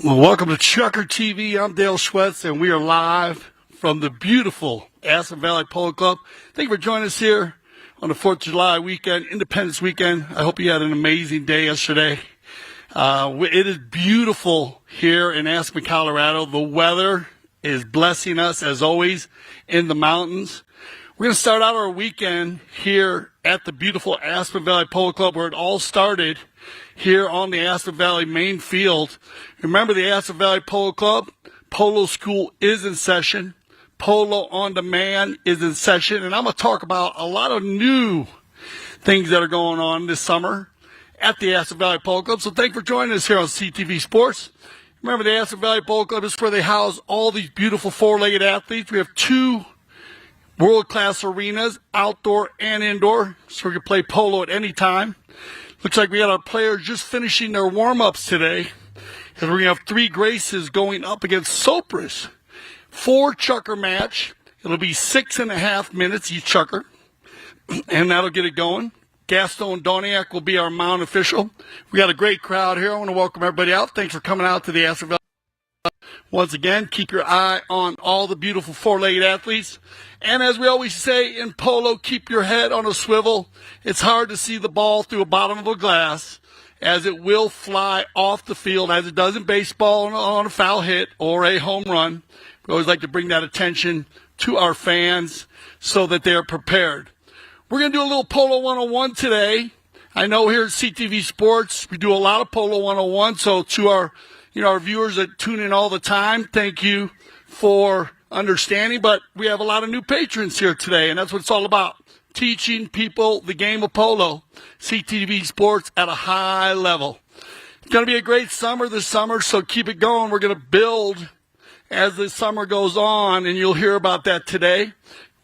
Well, welcome to Chucker TV. I'm Dale Schwetz, and we are live from the beautiful Aspen Valley Polo Club. Thank you for joining us here on the 4th of July weekend, Independence weekend. I hope you had an amazing day yesterday. It is beautiful here in Aspen, Colorado. The weather is blessing us, as always, in the mountains. We're going to start out our weekend here at the beautiful Aspen Valley Polo Club, where it all started, here on the Aspen Valley main field. Remember, the Aspen Valley Polo Club, Polo School is in session. Polo on Demand is in session. And I'm going to talk about a lot of new things that are going on this summer at the Aspen Valley Polo Club. So thanks for joining us here on CTV Sports. Remember, the Aspen Valley Polo Club is where they house all these beautiful four-legged athletes. We have two world-class arenas, outdoor and indoor, so we can play polo at any time. Looks like we got our players just finishing their warm-ups today, and we're going to have three Graces going up against Sopris. 4-chucker match. It'll be 6.5 minutes each chucker, and that'll get it going. Gaston Doniak will be our mound official. We got a great crowd here. I want to welcome everybody out. Thanks for coming out to the Aspen Valley. Once again, keep your eye on all the beautiful four-legged athletes. And as we always say in polo, keep your head on a swivel. It's hard to see the ball through the bottom of a glass, as it will fly off the field, as it does in baseball on a foul hit or a home run. We always like to bring that attention to our fans so that they're prepared. We're going to do a little Polo 101 today. I know here at CTV Sports, we do a lot of Polo 101, so to our viewers that tune in all the time, thank you for understanding. But we have a lot of new patrons here today, and that's what it's all about. Teaching people the game of polo. CTV Sports at a high level. It's going to be a great summer this summer, so keep it going. We're going to build as the summer goes on, and you'll hear about that today.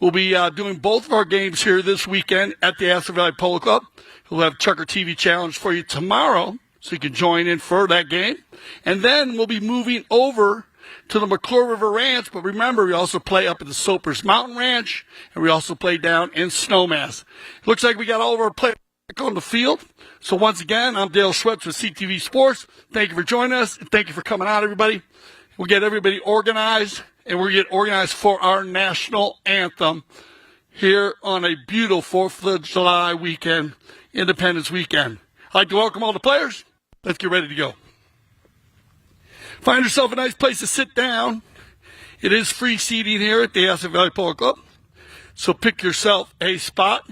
We'll be doing both of our games here this weekend at the Aspen Valley Polo Club. We'll have Chucker TV Challenge for you tomorrow, so you can join in for that game. And then we'll be moving over to the McClure River Ranch. But remember, we also play up at the Sopris Mountain Ranch, and we also play down in Snowmass. Looks like we got all of our players on the field. So once again, I'm Dale Schwetz with CTV Sports. Thank you for joining us, and thank you for coming out, everybody. We'll get everybody organized, and we'll get organized for our national anthem here on a beautiful 4th of July weekend, Independence weekend. I'd like to welcome all the players. Let's get ready to go. Find yourself a nice place to sit down. It is free seating here at the Aspen Valley Polo Club. So pick yourself a spot.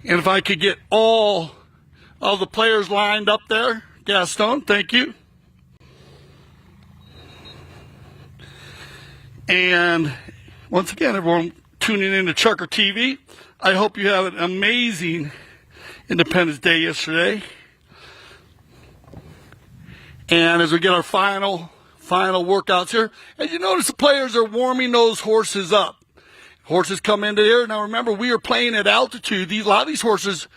And if I could get all of the players lined up there. Gaston, thank you. And once again, everyone tuning in to Chucker TV, I hope you have an amazing Independence Day yesterday. And as we get our final workouts here, as you notice, the players are warming those horses up. Horses come into here. Now remember, we are playing at altitude. A lot of these horses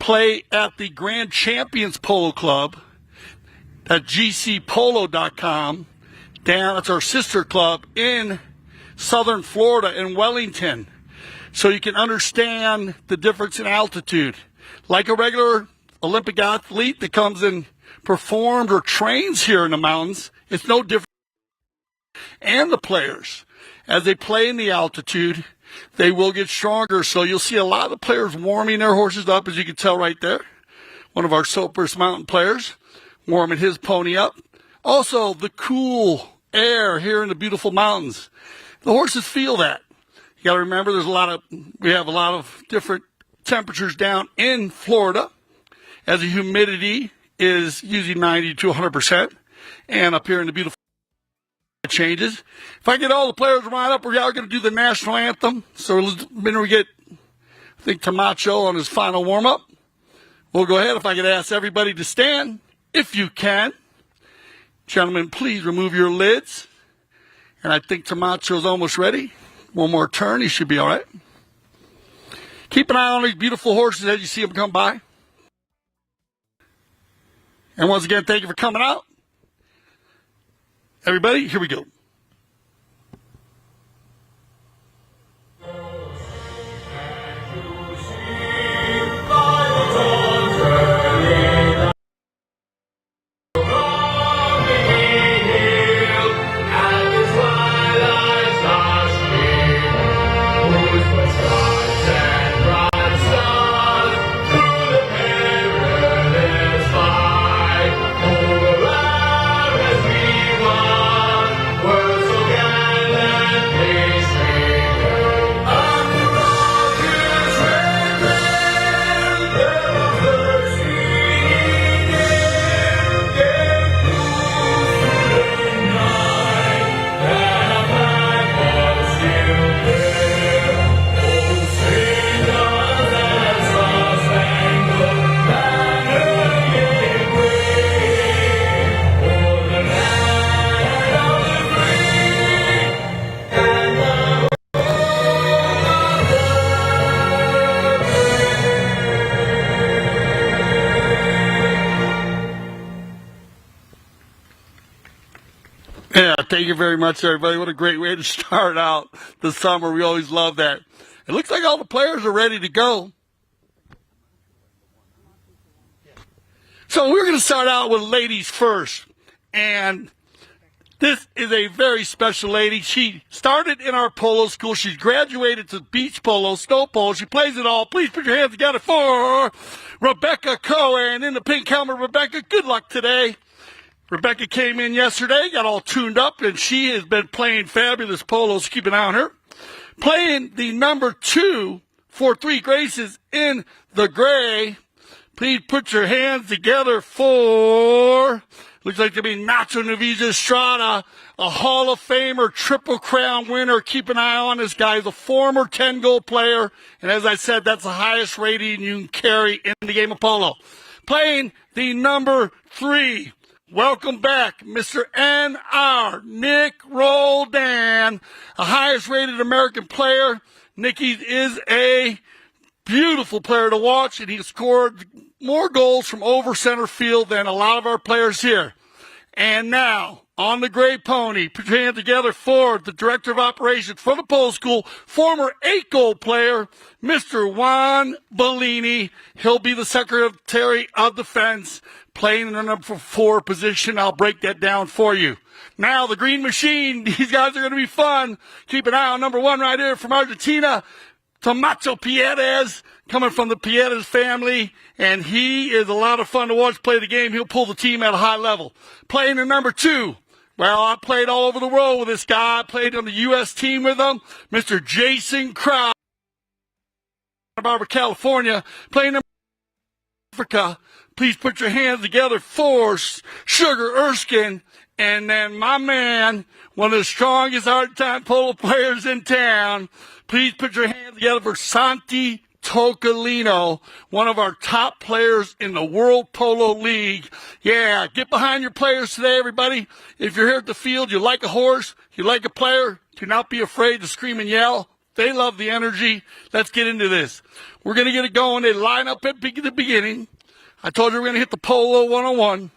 play at the Grand Champions Polo Club at gcpolo.com. That's our sister club in Southern Florida, in Wellington. So you can understand the difference in altitude. Like a regular Olympic athlete that comes and performs or trains here in the mountains, it's no different. And the players, as they play in the altitude, they will get stronger. So you'll see a lot of the players warming their horses up, as you can tell right there. One of our Sopris mountain players warming his pony up. Also, the cool air here in the beautiful mountains. The horses feel that. You got to remember, we have a lot of different temperatures down in Florida, as the humidity is usually 90 to 100%, and up here in the beautiful it changes. If I get all the players lined up, we are going to do the national anthem. So when we get, I think, Tomacho on his final warm-up, we'll go ahead. If I could ask everybody to stand, if you can. Gentlemen, please remove your lids. And I think Tomacho's almost ready. One more turn, he should be all right. Keep an eye on these beautiful horses as you see them come by. And once again, thank you for coming out. Everybody, here we go. Yeah, thank you very much, everybody. What a great way to start out the summer. We always love that. It looks like all the players are ready to go. So we're going to start out with ladies first. And this is a very special lady. She started in our polo school. She's graduated to beach polo, snow polo. She plays it all. Please put your hands together for Rebecca Cohen in the pink helmet. Rebecca, good luck today. Rebecca came in yesterday, got all tuned up, and she has been playing fabulous polos. Keep an eye on her. Playing the number 2 for 3 Graces in the gray. Please put your hands together for, looks like to be Nacho Novillo Astrada, a Hall of Famer, Triple Crown winner. Keep an eye on this guy. He's a former 10-goal player, and as I said, that's the highest rating you can carry in the game of polo. Playing the number 3. Welcome back, Mr. N.R. Nic Roldan, the highest rated American player. Nicky is a beautiful player to watch, and he scored more goals from over center field than a lot of our players here. And now, on the gray pony, put your hand together for the director of operations for the polo school, former 8-goal player, Mr. Juan Bollini. He'll be the Secretary of Defense, playing in the number 4 position. I'll break that down for you. Now, the green machine, these guys are going to be fun. Keep an eye on number 1 right here from Argentina, Tomacho Pieres, coming from the Pieres family, and he is a lot of fun to watch play the game. He'll pull the team at a high level. Playing in number 2, well, I played all over the world with this guy. I played on the U.S. team with him, Mr. Jason Crowd, Santa Barbara, California, playing in Africa. Please put your hands together for Sugar Erskine And then my man, one of the strongest hard-time polo players in town, please put your hands together for Santi Toccalino, one of our top players in the World Polo League. Yeah, get behind your players today, everybody. If you're here at the field, you like a horse, you like a player, do not be afraid to scream and yell. They love the energy. Let's get into this. We're going to get it going. They line up at the beginning. I told you we're going to hit the polo 101.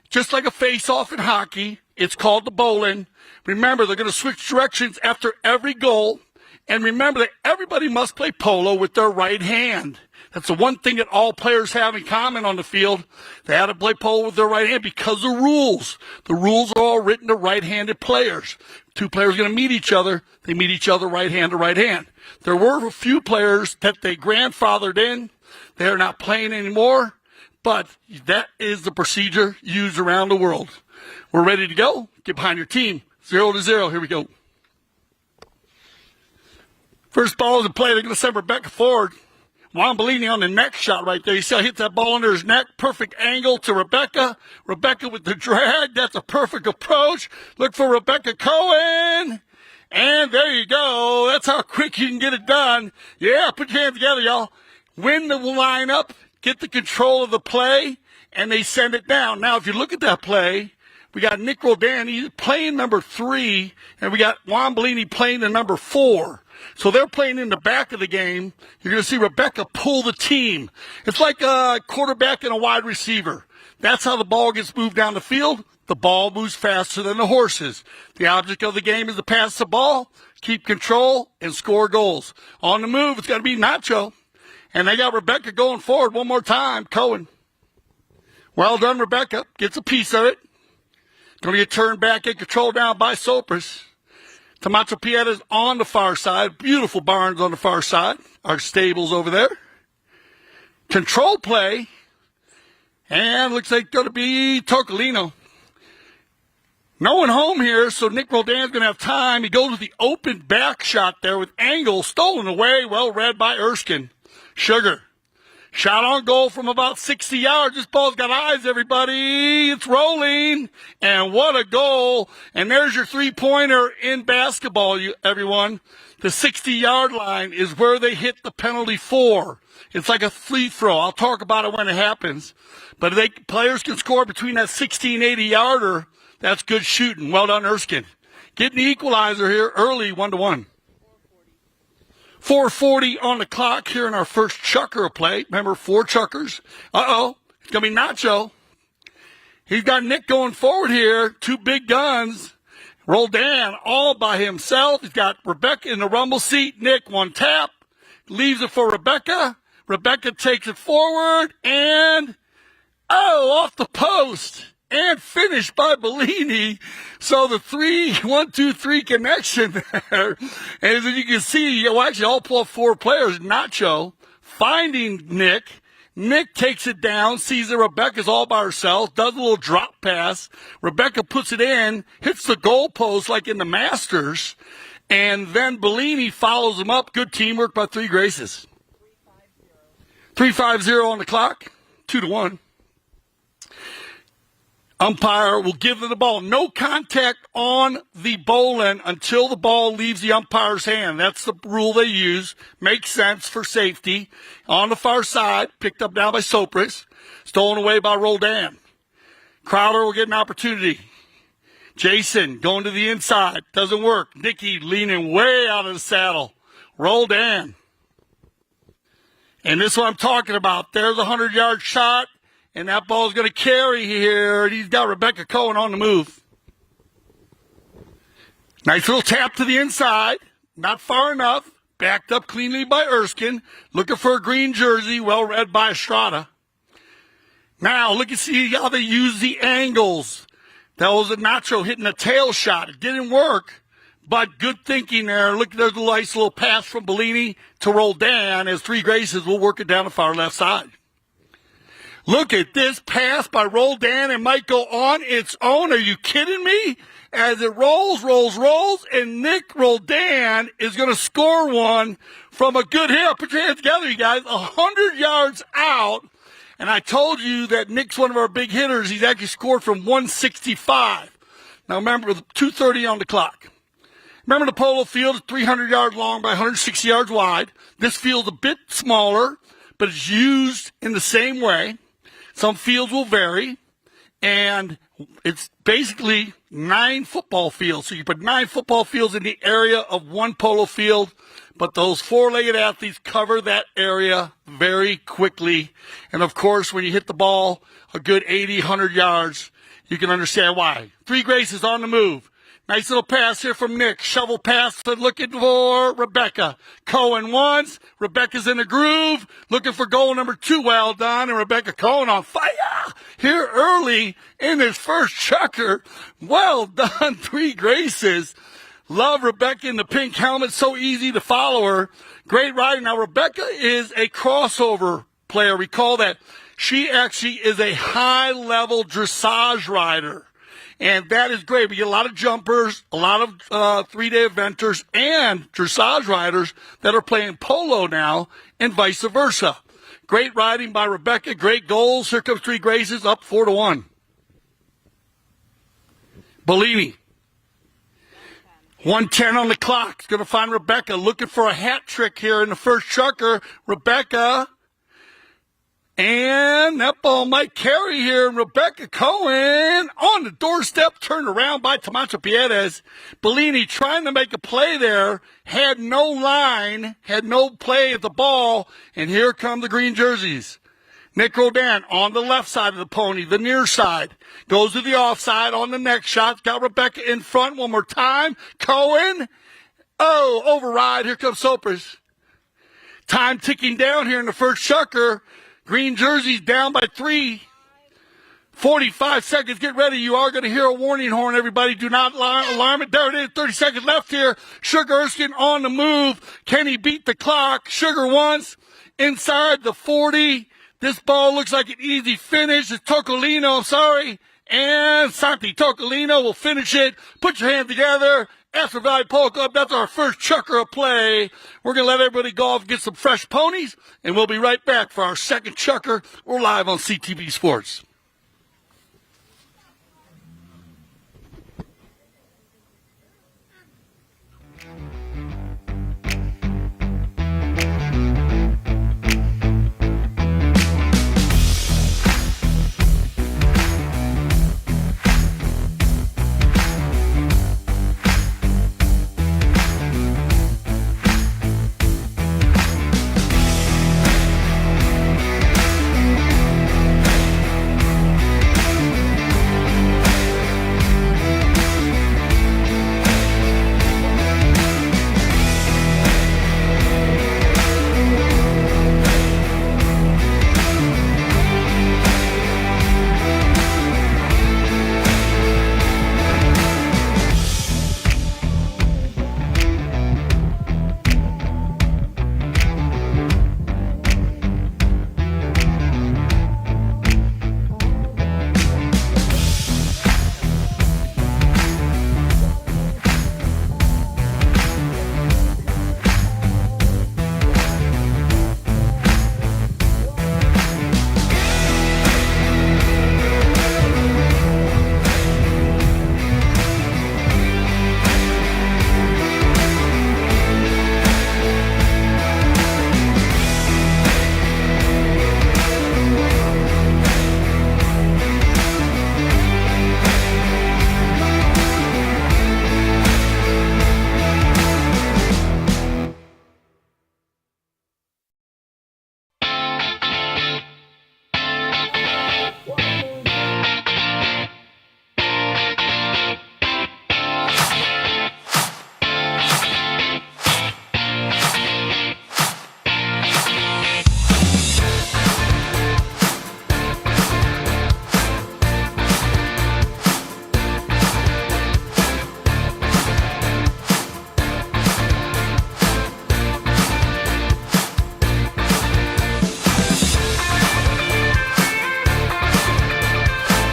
Just like a face-off in hockey, it's called the bowling. Remember, they're going to switch directions after every goal. And remember that everybody must play polo with their right hand. That's the one thing that all players have in common on the field. They have to play polo with their right hand because of the rules. The rules are all written to right-handed players. Two players are going to meet each other. They meet each other right hand to right hand. There were a few players that they grandfathered in. They're not playing anymore. But that is the procedure used around the world. We're ready to go. Get behind your team. 0-0. Here we go. First ball is in play. They're going to send Rebecca forward. Juan Bollini on the neck shot right there. You see how he hits that ball under his neck. Perfect angle to Rebecca. Rebecca with the drag. That's a perfect approach. Look for Rebecca Cohen. And there you go. That's how quick you can get it done. Yeah, put your hands together, y'all. Win the lineup. Get the control of the play. And they send it down. Now, if you look at that play, we got Nic Roldan. He's playing number 3. And we got Juan Bollini playing the number 4. So they're playing in the back of the game. You're going to see Rebecca pull the team. It's like a quarterback and a wide receiver. That's how the ball gets moved down the field. The ball moves faster than the horses. The object of the game is to pass the ball, keep control, and score goals. On the move, it's going to be Nacho. And they got Rebecca going forward one more time. Cohen. Well done, Rebecca. Gets a piece of it. Going to get turned back and controlled down by Sopris. Tomacho Pieres on the far side. Beautiful barns on the far side. Our stables over there. Control play. And looks like going to be Toccalino. No one home here, so Nic Roldan's going to have time. He goes with the open back shot there with angle stolen away. Well read by Erskine. Sugar. Shot on goal from about 60 yards. This ball's got eyes, everybody. It's rolling. And what a goal. And there's your three-pointer in basketball, everyone. The 60-yard line is where they hit the penalty for. It's like a free throw. I'll talk about it when it happens. But if players can score between that 60 and 80-yarder, that's good shooting. Well done, Erskine. Getting the equalizer here early, 1-1. 4:40 on the clock here in our first chucker play. Remember, 4 chuckers. Uh-oh. It's going to be Nacho. He's got Nick going forward here. 2 big guns. Roldan all by himself. He's got Rebecca in the rumble seat. Nick, 1 tap. Leaves it for Rebecca. Rebecca takes it forward. And, off the post. And finished by Bollini. So the 1-2-3 connection there. And as you can see, actually all 4 players, Nacho finding Nick. Nick takes it down, sees that Rebecca's all by herself, does a little drop pass. Rebecca puts it in, hits the goalpost like in the Masters. And then Bollini follows him up. Good teamwork by 3 Graces. 3-5-0 on the clock. 2-1. Umpire will give them the ball. No contact on the bowling until the ball leaves the umpire's hand. That's the rule they use. Makes sense for safety. On the far side, picked up now by Sopris. Stolen away by Roldan. Crowder will get an opportunity. Jason going to the inside. Doesn't work. Nicky leaning way out of the saddle. Roldan. And this is what I'm talking about. There's a 100-yard shot. And that ball's going to carry here. And he's got Rebecca Cohen on the move. Nice little tap to the inside. Not far enough. Backed up cleanly by Erskine. Looking for a green jersey. Well read by Astrada. Now, look and see how they use the angles. That was a Nacho hitting a tail shot. It didn't work. But good thinking there. Look, there's a nice little pass from Bollini to Roldan as 3 Graces will work it down the far left side. Look at this pass by Roldan. It might go on its own. Are you kidding me? As it rolls, and Nic Roldan is going to score one from a good hit. Put your hands together, you guys. 100 yards out. And I told you that Nick's one of our big hitters. He's actually scored from 165. Now remember, with 2:30 on the clock. Remember, the polo field is 300 yards long by 160 yards wide. This field's a bit smaller, but it's used in the same way. Some fields will vary, and it's basically 9 football fields. So you put 9 football fields in the area of one polo field, but those 4-legged athletes cover that area very quickly. And of course, when you hit the ball a good 80, 100 yards, you can understand why. 3 Graces on the move. Nice little pass here from Nick. Shovel pass to looking for Rebecca. Cohen once. Rebecca's in the groove. Looking for goal number 2. Well done. And Rebecca Cohen on fire here early in his first chucker. Well done, 3 Graces. Love Rebecca in the pink helmet. So easy to follow her. Great riding. Now, Rebecca is a crossover player. Recall that she actually is a high-level dressage rider. And that is great. We get a lot of jumpers, a lot of 3-day eventers, and dressage riders that are playing polo now, and vice versa. Great riding by Rebecca. Great goals. Here comes 3 Graces, up 4-1. Bollini. 1:10 on the clock. It's going to find Rebecca looking for a hat trick here in the first chucker. Rebecca. And that ball might carry here. Rebecca Cohen on the doorstep, turned around by Tomacho Pieres. Bollini trying to make a play there. Had no line, had no play at the ball. And here come the green jerseys. Nic Roldan on the left side of the pony, the near side. Goes to the offside on the next shot. Got Rebecca in front one more time. Cohen. Oh, override. Here comes Sopris. Time ticking down here in the first chucker. Green jerseys down by 3. 45 seconds. Get ready. You are going to hear a warning horn, everybody. Do not alarm it. There it is. 30 seconds left here. Sugar Erskine on the move. Can he beat the clock? Sugar once. Inside the 40. This ball looks like an easy finish. It's Toccalino. I'm sorry. And Santi Toccalino will finish it. Put your hands together. Astrada Valley Polo Club, that's our first chucker of play. We're going to let everybody go off and get some fresh ponies, and we'll be right back for our second chucker. We're live on CTV Sports.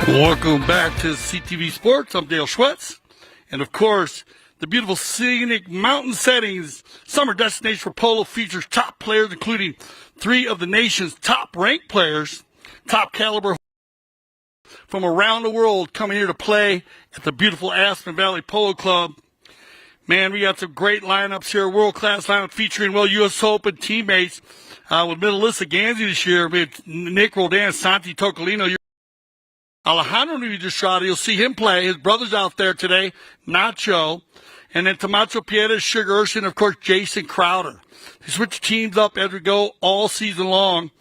Welcome back to CTV Sports. I'm Dale Schwetz. And of course, the beautiful scenic mountain settings, summer destination for polo features top players, including 3 of the nation's top ranked players, top caliber from around the world coming here to play at the beautiful Aspen Valley Polo Club. Man, we got some great lineups here, world-class lineup featuring, well, U.S. Open teammates with Melissa Ganzi this year. We have Nic Roldan, Santi Toccalino, Alejandro Novillo. You'll see him play. His brother's out there today, Nacho. And then Tomacho Pieres, Sugar Erskine, of course, Jason Crowder. They switch teams up as we go all season long.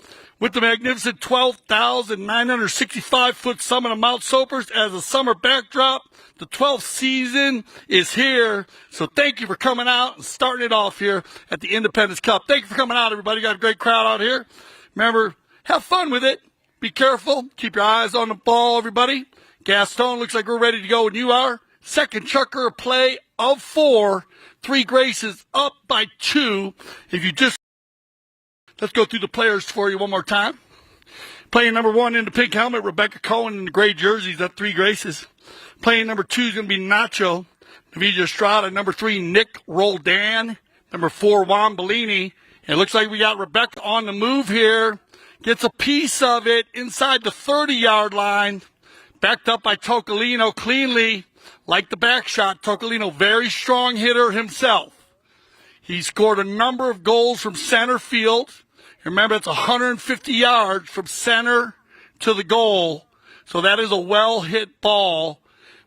With the magnificent 12,965-foot summit of Mount Sopris as a summer backdrop, the 12th season is here. So thank you for coming out and starting it off here at the Independence Cup. Thank you for coming out, everybody. Got a great crowd out here. Remember, have fun with it. Be careful. Keep your eyes on the ball, everybody. Gaston, looks like we're ready to go, and you are. Second chucker play of 4. 3 graces up by 2. If you just, let's go through the players for you one more time. Playing number 1 in the pink helmet, Rebecca Cohen in the gray jerseys up 3 graces. Playing number 2 is going to be Nacho. Novillo Astrada. Number 3, Nic Roldan. Number 4, Juan Bollini. It looks like we got Rebecca on the move here. Gets a piece of it inside the 30-yard line. Backed up by Toccalino cleanly. Like the back shot, Toccalino, very strong hitter himself. He scored a number of goals from center field. Remember, it's 150 yards from center to the goal. So that is a well-hit ball.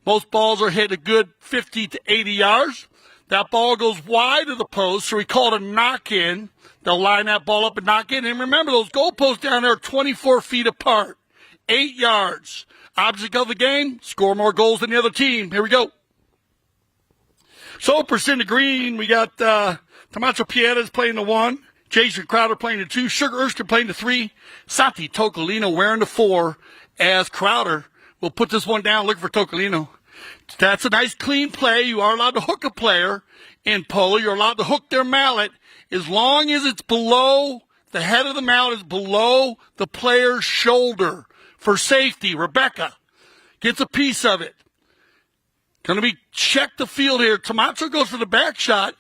Most balls are hit a good 50 to 80 yards. That ball goes wide of the post, so we call it a knock-in. They'll line that ball up and knock in. And remember, those goalposts down there are 24 feet apart. 8 yards. Object of the game, score more goals than the other team. Here we go. Sopris in the green. We got Tomacho Pieres playing the 1. Jason Crowder playing the 2. Sugar Erskine playing the 3. Santi Toccalino wearing the 4 as Crowder will put this one down looking for Toccalino. That's a nice clean play. You are allowed to hook a player in polo. You're allowed to hook their mallet as long as it's below, the head of the mallet is below the player's shoulder. For safety, Rebecca gets a piece of it. Going to be check the field here. Tomacho goes for the back shot.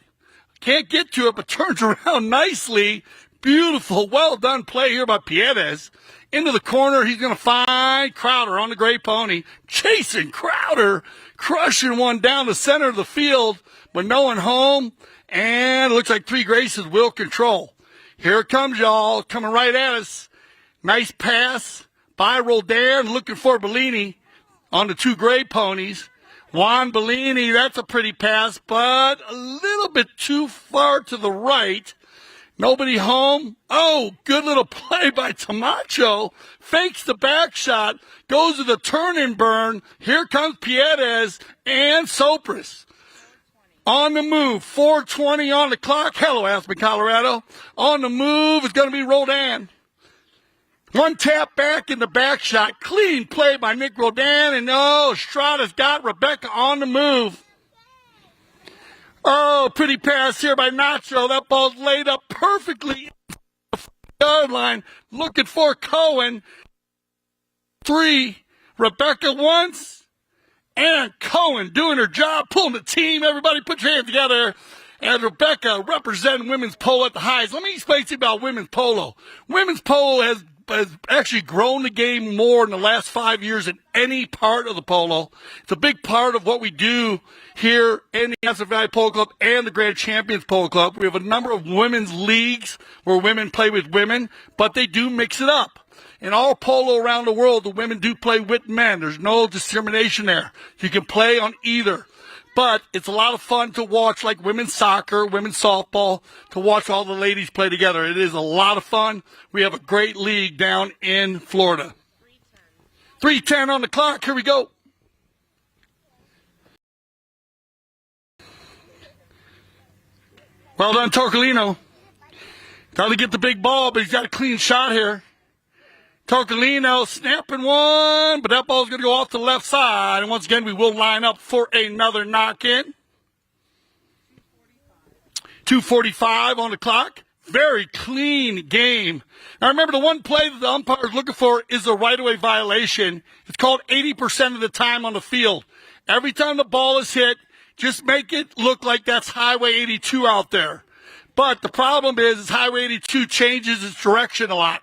Can't get to it, but turns around nicely. Beautiful, well done play here by Pieres. Into the corner, he's going to find Crowder on the gray pony. Chasing Crowder, crushing one down the center of the field, but no one home. And it looks like 3 graces will control. Here it comes, y'all, coming right at us. Nice pass by Roldan, looking for Bollini on the 2 gray ponies. Juan Bollini, that's a pretty pass, but a little bit too far to the right. Nobody home. Oh, good little play by Tomacho. Fakes the back shot, goes to the turn and burn. Here comes Pieres and Sopris. On the move, 4:20 on the clock. Hello, Aspen, Colorado. On the move is going to be Roldan. One tap back in the back shot. Clean play by Nic Roldan. And Estrada's got Rebecca on the move. Oh, pretty pass here by Nacho. That ball's laid up perfectly in the yard line. Looking for Cohen. 3. Rebecca once. And Cohen doing her job, pulling the team. Everybody put your hands together. And Rebecca representing women's polo at the highest. Let me explain to you about women's polo. Women's polo has actually grown the game more in the last 5 years than any part of the polo. It's a big part of what we do here in the Aspen Valley Polo Club and the Grand Champions Polo Club. We have a number of women's leagues where women play with women, but they do mix it up. In all polo around the world, the women do play with men. There's no discrimination there. You can play on either. But it's a lot of fun to watch, like women's soccer, women's softball, to watch all the ladies play together. It is a lot of fun. We have a great league down in Florida. 3:10 on the clock. Here we go. Well done, Toccalino. Got to get the big ball, but he's got a clean shot here. Toccalino snapping one, but that ball's going to go off the left side. And once again, we will line up for another knock-in. 2:45 on the clock. Very clean game. Now remember, the one play that the umpire is looking for is a right-of-way violation. It's called 80% of the time on the field. Every time the ball is hit, just make it look like that's Highway 82 out there. But the problem is Highway 82 changes its direction a lot.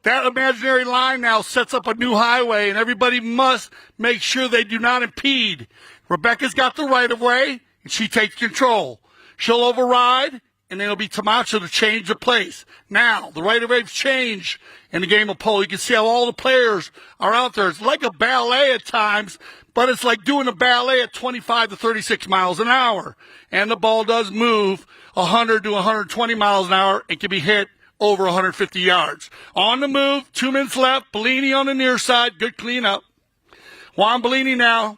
That imaginary line now sets up a new highway, and everybody must make sure they do not impede. Rebecca's got the right of way, and she takes control. She'll override, and then it'll be Tomacho to change the place. Now, the right of way's changed in the game of pole. You can see how all the players are out there. It's like a ballet at times, but it's like doing a ballet at 25 to 36 miles an hour. And the ball does move 100 to 120 miles an hour and can be hit over 150 yards. On the move, 2 minutes left. Bollini on the near side. Good cleanup. Juan Bollini now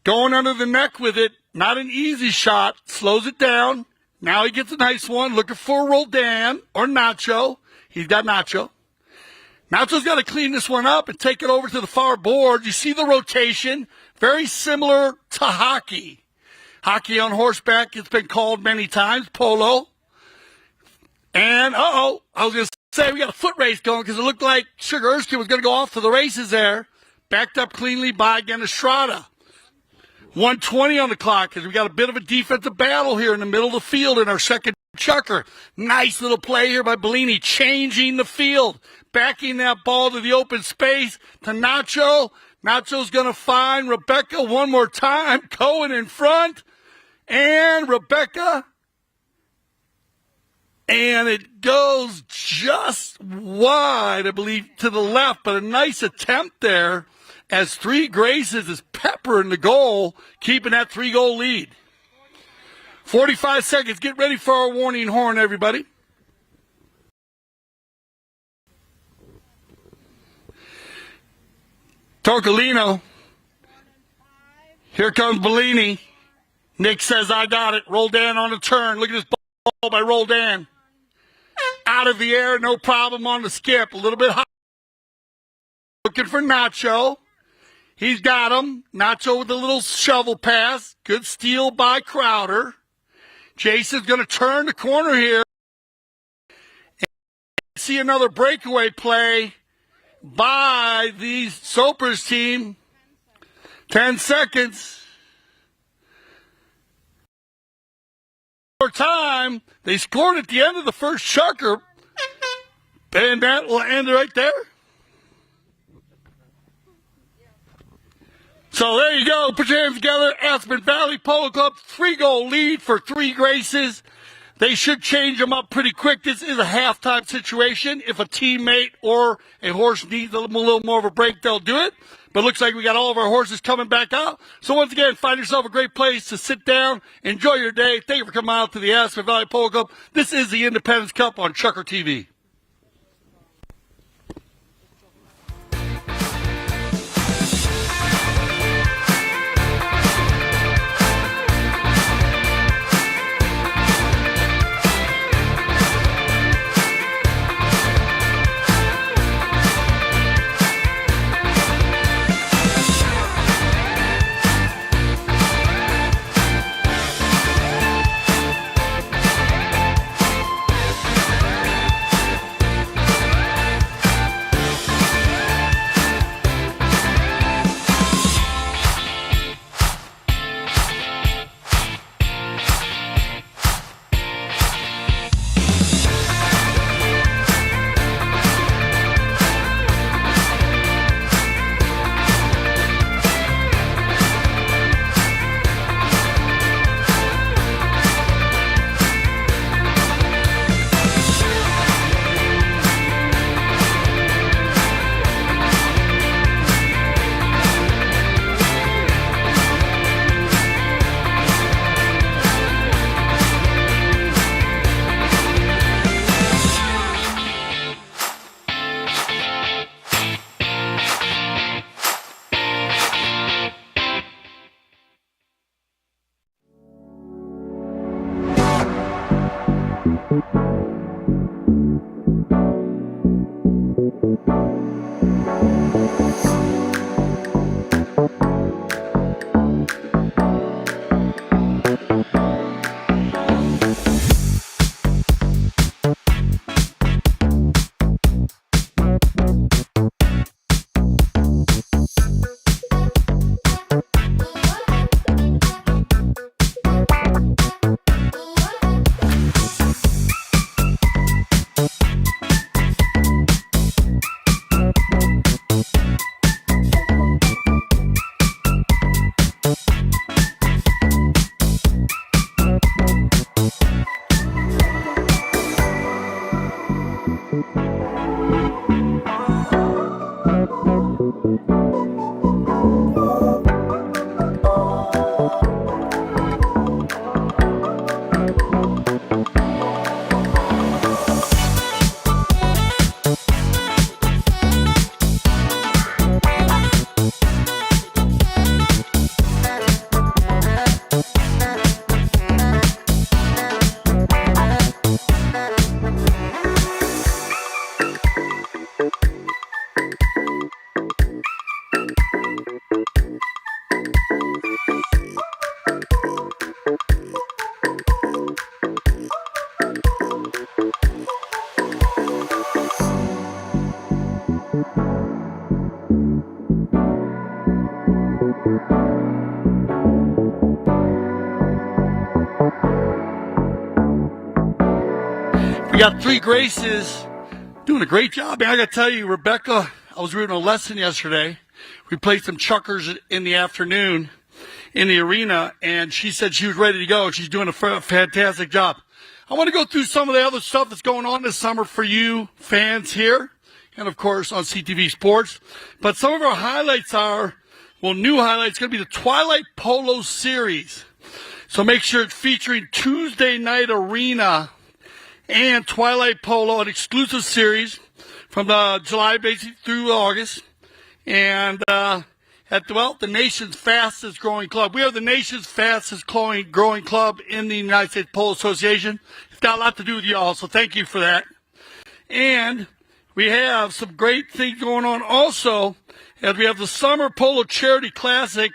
going under the neck with it. Not an easy shot. Slows it down. Now he gets a nice one. Looking for Roldan or Nacho. He's got Nacho. Nacho's got to clean this one up and take it over to the far board. You see the rotation. Very similar to hockey. Hockey on horseback, it's been called many times. Polo. And, I was going to say we got a foot race going because it looked like Sugar Erskine was going to go off to the races there. Backed up cleanly by, again, Astrada. 1:20 on the clock because we got a bit of a defensive battle here in the middle of the field in our second chucker. Nice little play here by Bollini, changing the field, backing that ball to the open space to Nacho. Nacho's going to find Rebecca one more time. Cohen in front, and Rebecca. And it goes just wide, I believe, to the left, but a nice attempt there as Three Graces is peppering the goal, keeping that 3-goal lead. 45 seconds. Get ready for our warning horn, everybody. Toccalino. Here comes Bollini. Nic says, I got it. Roldan on the turn. Look at this ball by Roldan. Out of the air, no problem on the skip. A little bit high. Looking for Nacho. He's got him. Nacho with a little shovel pass. Good steal by Crowder. Jason's going to turn the corner here. And see another breakaway play by the Sopris team. 10 seconds. More time. They scored at the end of the first chucker. And that will end right there. So there you go. Put your hands together. Aspen Valley Polo Club, 3-goal lead for Three Graces. They should change them up pretty quick. This is a halftime situation. If a teammate or a horse needs a little more of a break, they'll do it. But it looks like we got all of our horses coming back out. So once again, find yourself a great place to sit down, enjoy your day. Thank you for coming out to the Aspen Valley Polo Club. This is the Independence Cup on Chucker TV. We got three Graces doing a great job. Man, I got to tell you, Rebecca, I was reading a lesson yesterday. We played some chuckers in the afternoon in the arena, and she said she was ready to go. She's doing a fantastic job. I want to go through some of the other stuff that's going on this summer for you fans here, and of course on CTV Sports. But some of our highlights are, well, new highlights going to be the Twilight Polo Series. So make sure it's featuring Tuesday Night Arena and Twilight Polo, an exclusive series from July basically through August. And the nation's fastest growing club. We are the nation's fastest growing club in the United States Polo Association. It's got a lot to do with y'all, so thank you for that. And we have some great things going on also, as we have the Summer Polo Charity Classic,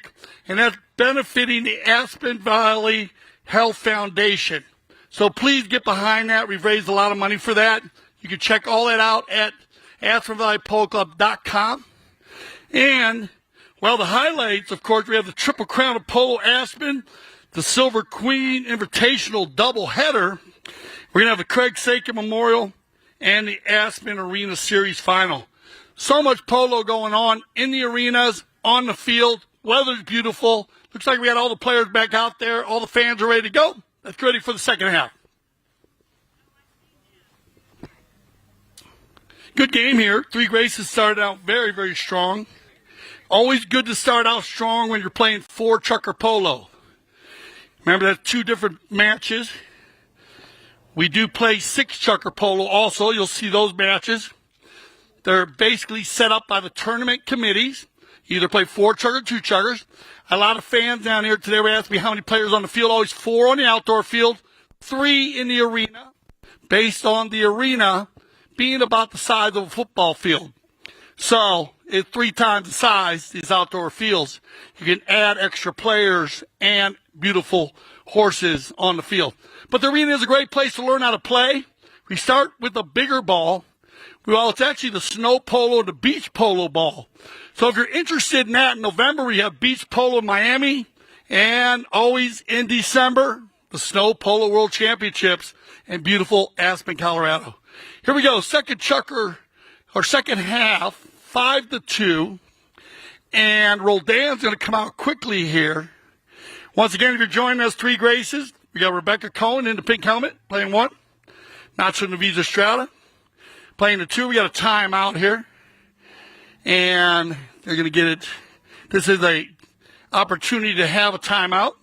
and that's benefiting the Aspen Valley Health Foundation. So please get behind that. We've raised a lot of money for that. You can check all that out at AspenValleyPoloClub.com. And, well, the highlights, of course, we have the Triple Crown of Polo Aspen, the Silver Queen Invitational doubleheader. We're going to have the Craig Sakin Memorial and the Aspen Arena Series Final. So much polo going on in the arenas, on the field. Weather's beautiful. Looks like we got all the players back out there. All the fans are ready to go. Let's get ready for the second half. Good game here. Three Graces started out very, very strong. Always good to start out strong when you're playing four chucker polo. Remember, that's two different matches. We do play six chucker polo also. You'll see those matches. They're basically set up by the tournament committees. You either play four chucker or two chuckers. A lot of fans down here today were asking me how many players on the field. Always four on the outdoor field, three in the arena, based on the arena being about the size of a football field. So it's three times the size, these outdoor fields. You can add extra players and beautiful horses on the field. But the arena is a great place to learn how to play. We start with a bigger ball. Well, it's actually the snow polo and the beach polo ball. So if you're interested in that, in November we have beach polo in Miami, and always in December, the Snow Polo World Championships in beautiful Aspen, Colorado. Here we go, second chucker, or second half, 5-2, and Roldan's going to come out quickly here. Once again, if you're joining us, three Graces, we got Rebecca Cohen in the pink helmet, playing one. Nacho Novillo Astrada playing the two. We got a timeout here, and they're going to get it. This is a opportunity to have a timeout.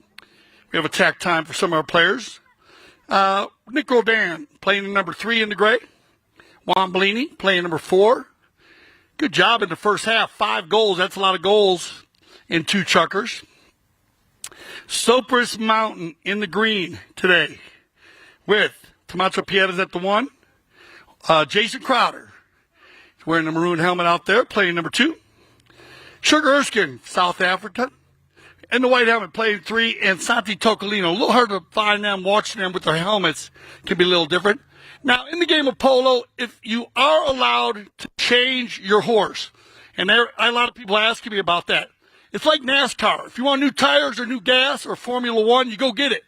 We have attack time for some of our players. Nic Roldan playing in number 3 in the gray. Juan Bollini playing number 4. Good job in the first half. 5 goals. That's a lot of goals in 2 chuckers. Sopris Mountain in the green today with Tomacho Pieres at the 1. Jason Crowder wearing the maroon helmet out there, playing number 2. Sugar Erskine, South Africa, in the white helmet, playing 3. And Santi Toccalino. A little hard to find them, watching them with their helmets can be a little different. Now, in the game of polo, if you are allowed to change your horse, and a lot of people asking me about that, it's like NASCAR. If you want new tires or new gas or Formula One, you go get it.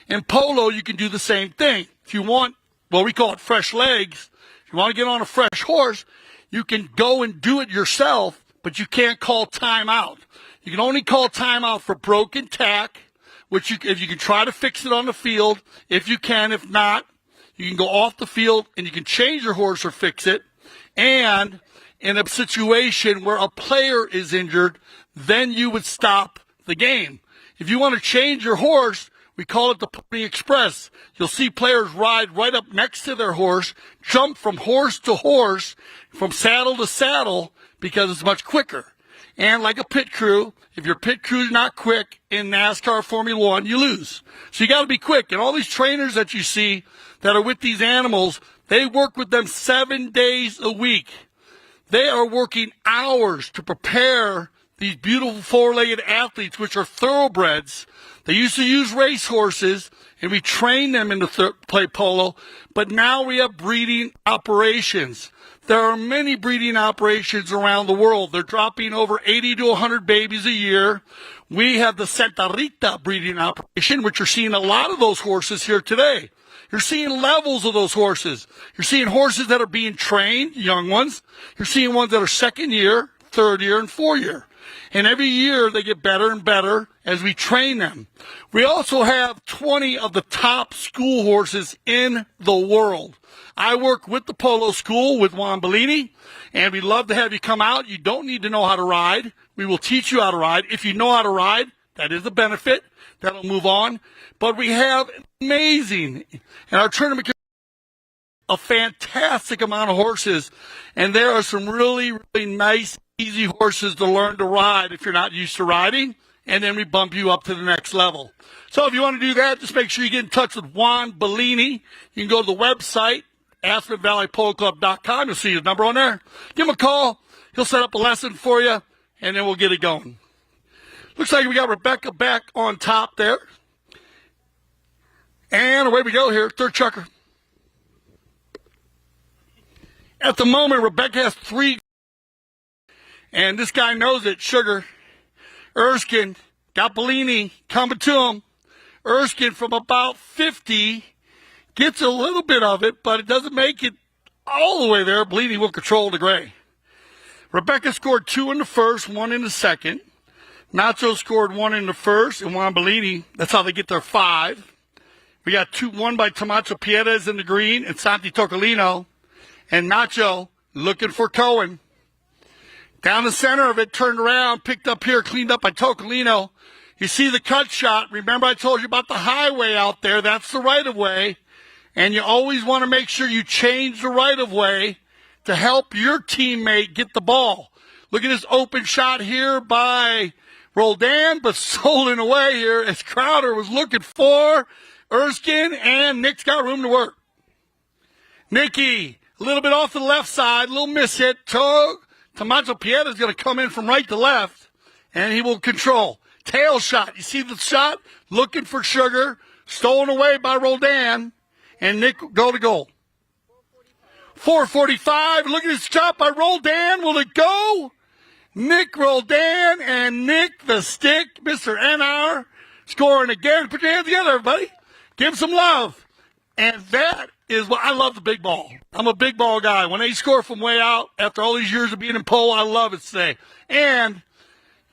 In polo, you can do the same thing. If you want, well, we call it fresh legs. If you want to get on a fresh horse, you can go and do it yourself, but you can't call timeout. You can only call timeout for broken tack, which if you can try to fix it on the field, if you can. If not, you can go off the field and you can change your horse or fix it. And in a situation where a player is injured, then you would stop the game. If you want to change your horse, we call it the Pony Express. You'll see players ride right up next to their horse, jump from horse to horse, from saddle to saddle, because it's much quicker. And like a pit crew, if your pit crew is not quick in NASCAR Formula One, you lose. So you got to be quick. And all these trainers that you see that are with these animals, they work with them 7 days a week. They are working hours to prepare these beautiful four-legged athletes, which are thoroughbreds. They used to use race horses, and we trained them to play polo, but now we have breeding operations. There are many breeding operations around the world. They're dropping over 80 to 100 babies a year. We have the Santa Rita breeding operation, which you're seeing a lot of those horses here today. You're seeing levels of those horses. You're seeing horses that are being trained, young ones. You're seeing ones that are second year, third year, and 4th year. And every year they get better and better as we train them. We also have 20 of the top school horses in the world. I work with the polo school with Juan Bollini, and we'd love to have you come out. You don't need to know how to ride. We will teach you how to ride. If you know how to ride, that is a benefit. That'll move on. But we have amazing, and our tournament a fantastic amount of horses, and there are some really, really nice, easy horses to learn to ride if you're not used to riding, and then we bump you up to the next level. So if you want to do that, just make sure you get in touch with Juan Bollini. You can go to the website, AspenValleyPoloClub.com. You'll see his number on there. Give him a call. He'll set up a lesson for you, and then we'll get it going. Looks like we got Rebecca back on top there. And away we go here, third chucker. At the moment, Rebecca has 3. And this guy knows it, Sugar. Erskine got Bollini coming to him. Erskine from about 50 gets a little bit of it, but it doesn't make it all the way there. Bollini will control the gray. Rebecca scored 2 in the first, 1 in the second. Nacho scored 1 in the first, and Juan Bollini, that's how they get their 5. We got 1 by Tomacho Pieres in the green and Santi Toccalino. And Nacho looking for Cohen. Down the center of it, turned around, picked up here, cleaned up by Toccalino. You see the cut shot. Remember I told you about the highway out there. That's the right-of-way. And you always want to make sure you change the right-of-way to help your teammate get the ball. Look at this open shot here by Roldan, but stolen away here as Crowder was looking for Erskine, and Nick's got room to work. Nicky, a little bit off to the left side, a little miss hit. Tomacho Pieres is going to come in from right to left, and he will control. Tail shot. You see the shot? Looking for Sugar. Stolen away by Roldan, and Nick go to goal. 4:45. Look at this shot by Roldan. Will it go? Nic Roldan and Nick the Stick, Mr. NR, scoring again. Put your hands together, everybody. Give him some love. And that is what I love, the big ball. I'm a big ball guy. When they score from way out, after all these years of being in polo, I love it today. And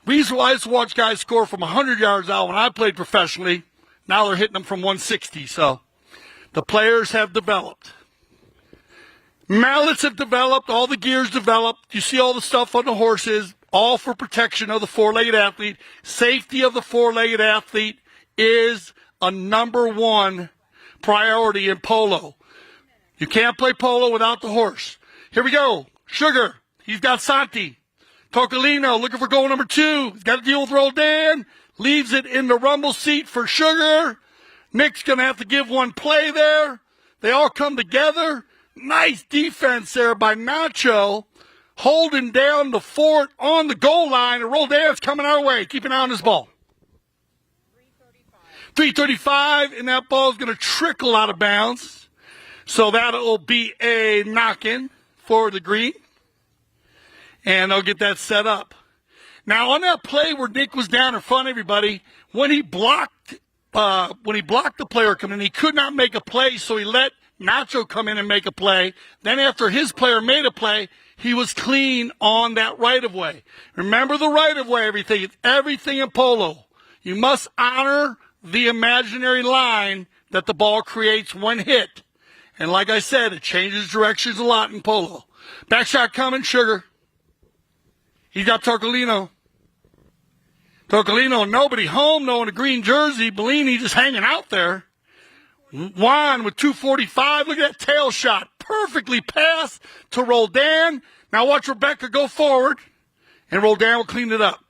I used to watch guys score from 100 yards out when I played professionally. Now they're hitting them from 160. So the players have developed. Mallets have developed. All the gears developed. You see all the stuff on the horses, all for protection of the four-legged athlete. Safety of the four-legged athlete is a number 1 priority in polo. You can't play polo without the horse. Here we go. Sugar. He's got Santi. Toccalino looking for goal number 2. He's got to deal with Roldan. Leaves it in the rumble seat for Sugar. Nick's going to have to give one play there. They all come together. Nice defense there by Nacho. Holding down the fort on the goal line. And Roldan's coming our way. Keep an eye on this ball. 3:35, and that ball is going to trickle out of bounds. So that'll be a knock-in for the green. And they'll get that set up. Now, on that play where Nick was down in front of everybody, when he blocked the player coming in, he could not make a play, so he let Nacho come in and make a play. Then after his player made a play, he was clean on that right-of-way. Remember the right-of-way, everything. It's everything in polo. You must honor the imaginary line that the ball creates when hit. And like I said, it changes directions a lot in polo. Back shot coming, Sugar. He's got Toccalino. Toccalino, nobody home, no in a green jersey. Bollini just hanging out there. Juan with 2:45. Look at that tail shot. Perfectly passed to Roldan. Now watch Rebecca go forward, and Roldan will clean it up.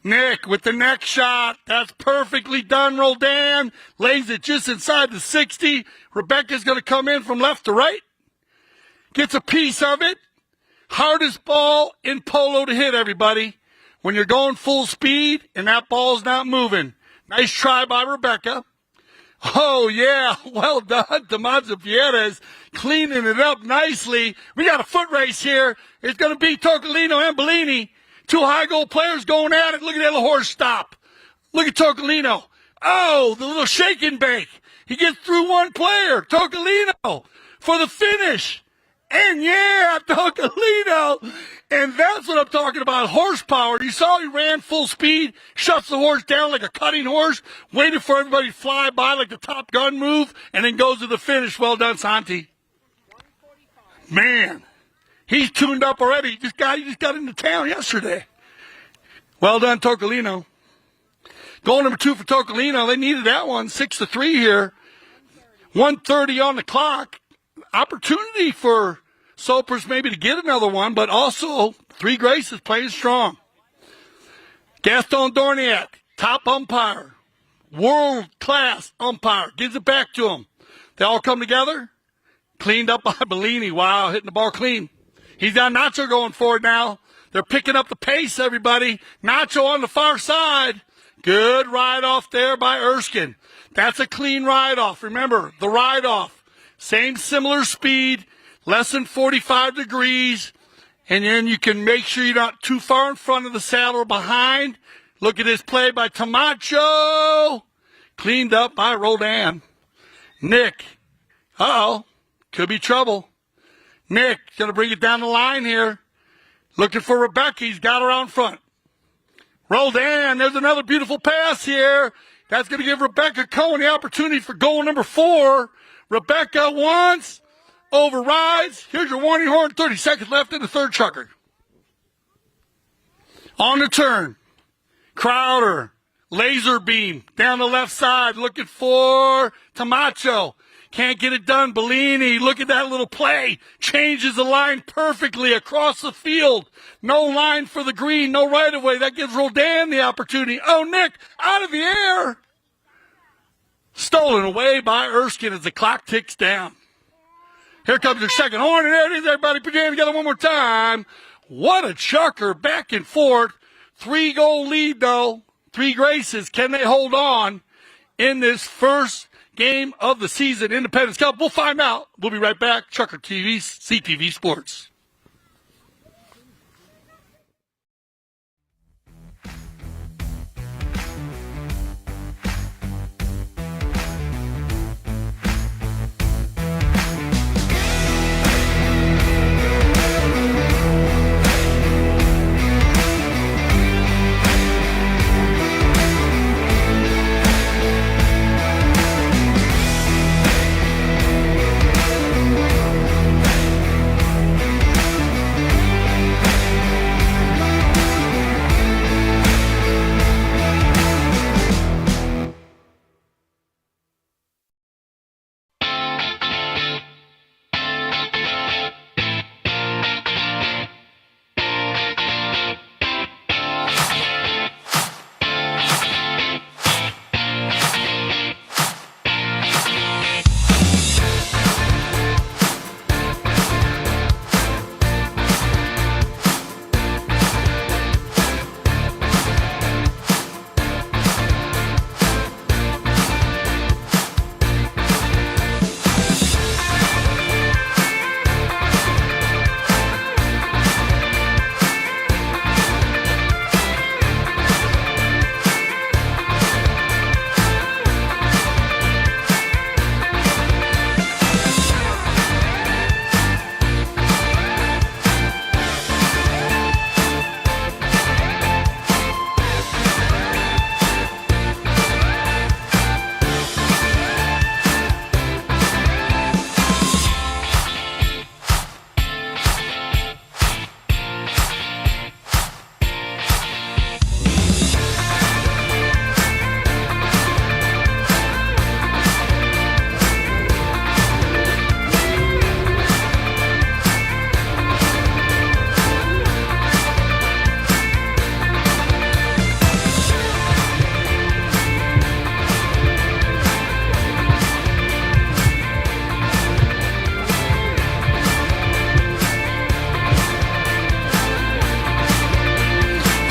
Nick with the neck shot. That's perfectly done, Roldan. Lays it just inside the 60. Rebecca's going to come in from left to right. Gets a piece of it. Hardest ball in polo to hit, everybody. When you're going full speed and that ball's not moving. Nice try by Rebecca. Oh, yeah. Well done. Tomacho Pieres cleaning it up nicely. We got a foot race here. It's going to be Toccalino and Bollini. 2 high goal players going at it. Look at that little horse stop. Look at Toccalino. Oh, the little shake and bake. He gets through one player, Toccalino, for the finish. And yeah, Toccalino. And that's what I'm talking about, horsepower. You saw he ran full speed, shuts the horse down like a cutting horse, waited for everybody to fly by like the Top Gun move, and then goes to the finish. Well done, Santi. Man, he's tuned up already. He just got into town yesterday. Well done, Toccalino. Goal number 2 for Toccalino. They needed that one, 6-3 here. 1:30 on the clock. Opportunity for Sopris maybe to get another one, but also 3 Graces playing strong. Gaston Dorniak, top umpire, world-class umpire, gives it back to him. They all come together. Cleaned up by Bollini. Wow, hitting the ball clean. He's got Nacho going forward now. They're picking up the pace, everybody. Nacho on the far side. Good ride-off there by Erskine. That's a clean ride-off. Remember, the ride-off. Same similar speed, less than 45 degrees. And then you can make sure you're not too far in front of the saddle or behind. Look at this play by Tomacho. Cleaned up by Roldan. Nic. Uh-oh. Could be trouble. Nic going to bring it down the line here. Looking for Rebecca. He's got her out in front. Roldan, there's another beautiful pass here. That's going to give Rebecca Cohen the opportunity for goal number 4. Rebecca once, overrides. Here's your warning horn. 30 seconds left in the third chukker. On the turn. Crowder, laser beam down the left side, looking for Tomacho. Can't get it done. Bollini, look at that little play. Changes the line perfectly across the field. No line for the green, no right of way. That gives Roldan the opportunity. Oh, Nic, out of the air. Stolen away by Erskine as the clock ticks down. Here comes your second horn, and there it is. Everybody put your hands together one more time. What a chucker, back and forth. 3-goal lead, though. 3 Graces. Can they hold on in this first game of the season, Independence Cup? We'll find out. We'll be right back. Chucker TV, CTV Sports.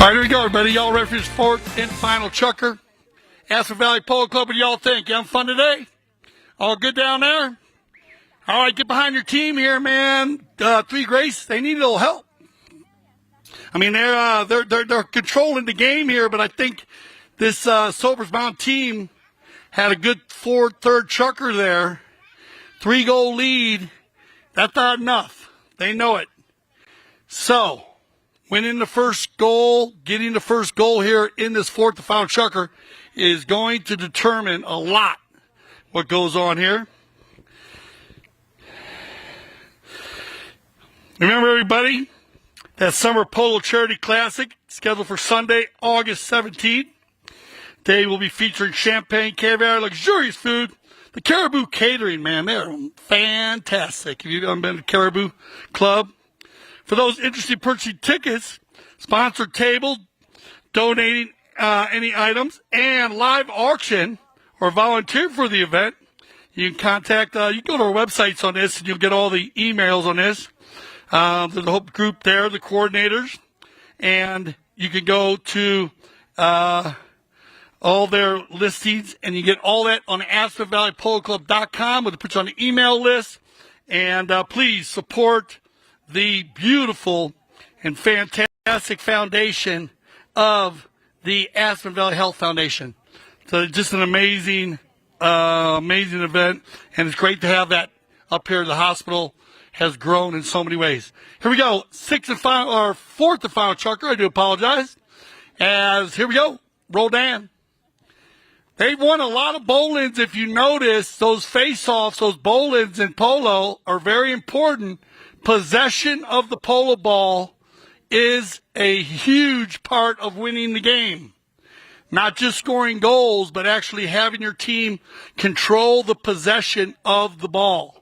All right, here we go, everybody. Y'all ready for this fourth and final chukker? Aspen Valley Polo Club, what do y'all think? You having fun today? All good down there? All right, get behind your team here, man. 3 Grace, they need a little help. I mean, they're controlling the game here, but I think this Sopris Mountain team had a good third chucker there. 3-goal lead. That's not enough. They know it. So, winning the first goal, getting the first goal here in this fourth and final chucker is going to determine a lot what goes on here. Remember, everybody, that Summer Polo Charity Classic scheduled for Sunday, August 17th. They will be featuring champagne, caviar, luxurious food. The Caribou Catering, man, they're fantastic. If you haven't been to Caribou Club, for those interested in purchasing tickets, sponsored table, donating any items, and live auction or volunteer for the event, you can contact, you can go to our websites on this and you'll get all the emails on this. There's a whole group there, the coordinators, and you can go to all their listings, and you get all that on AspenValleyPoloClub.com. We'll put you on the email list, and please support the beautiful and fantastic foundation of the Aspen Valley Health Foundation. So just an amazing event, and it's great to have that up here. The hospital has grown in so many ways. Here we go, fourth and final chucker. I do apologize. Here we go, Roldan. They've won a lot of bowlings. If you notice, those face-offs, those bowlings in polo are very important. Possession of the polo ball is a huge part of winning the game. Not just scoring goals, but actually having your team control the possession of the ball.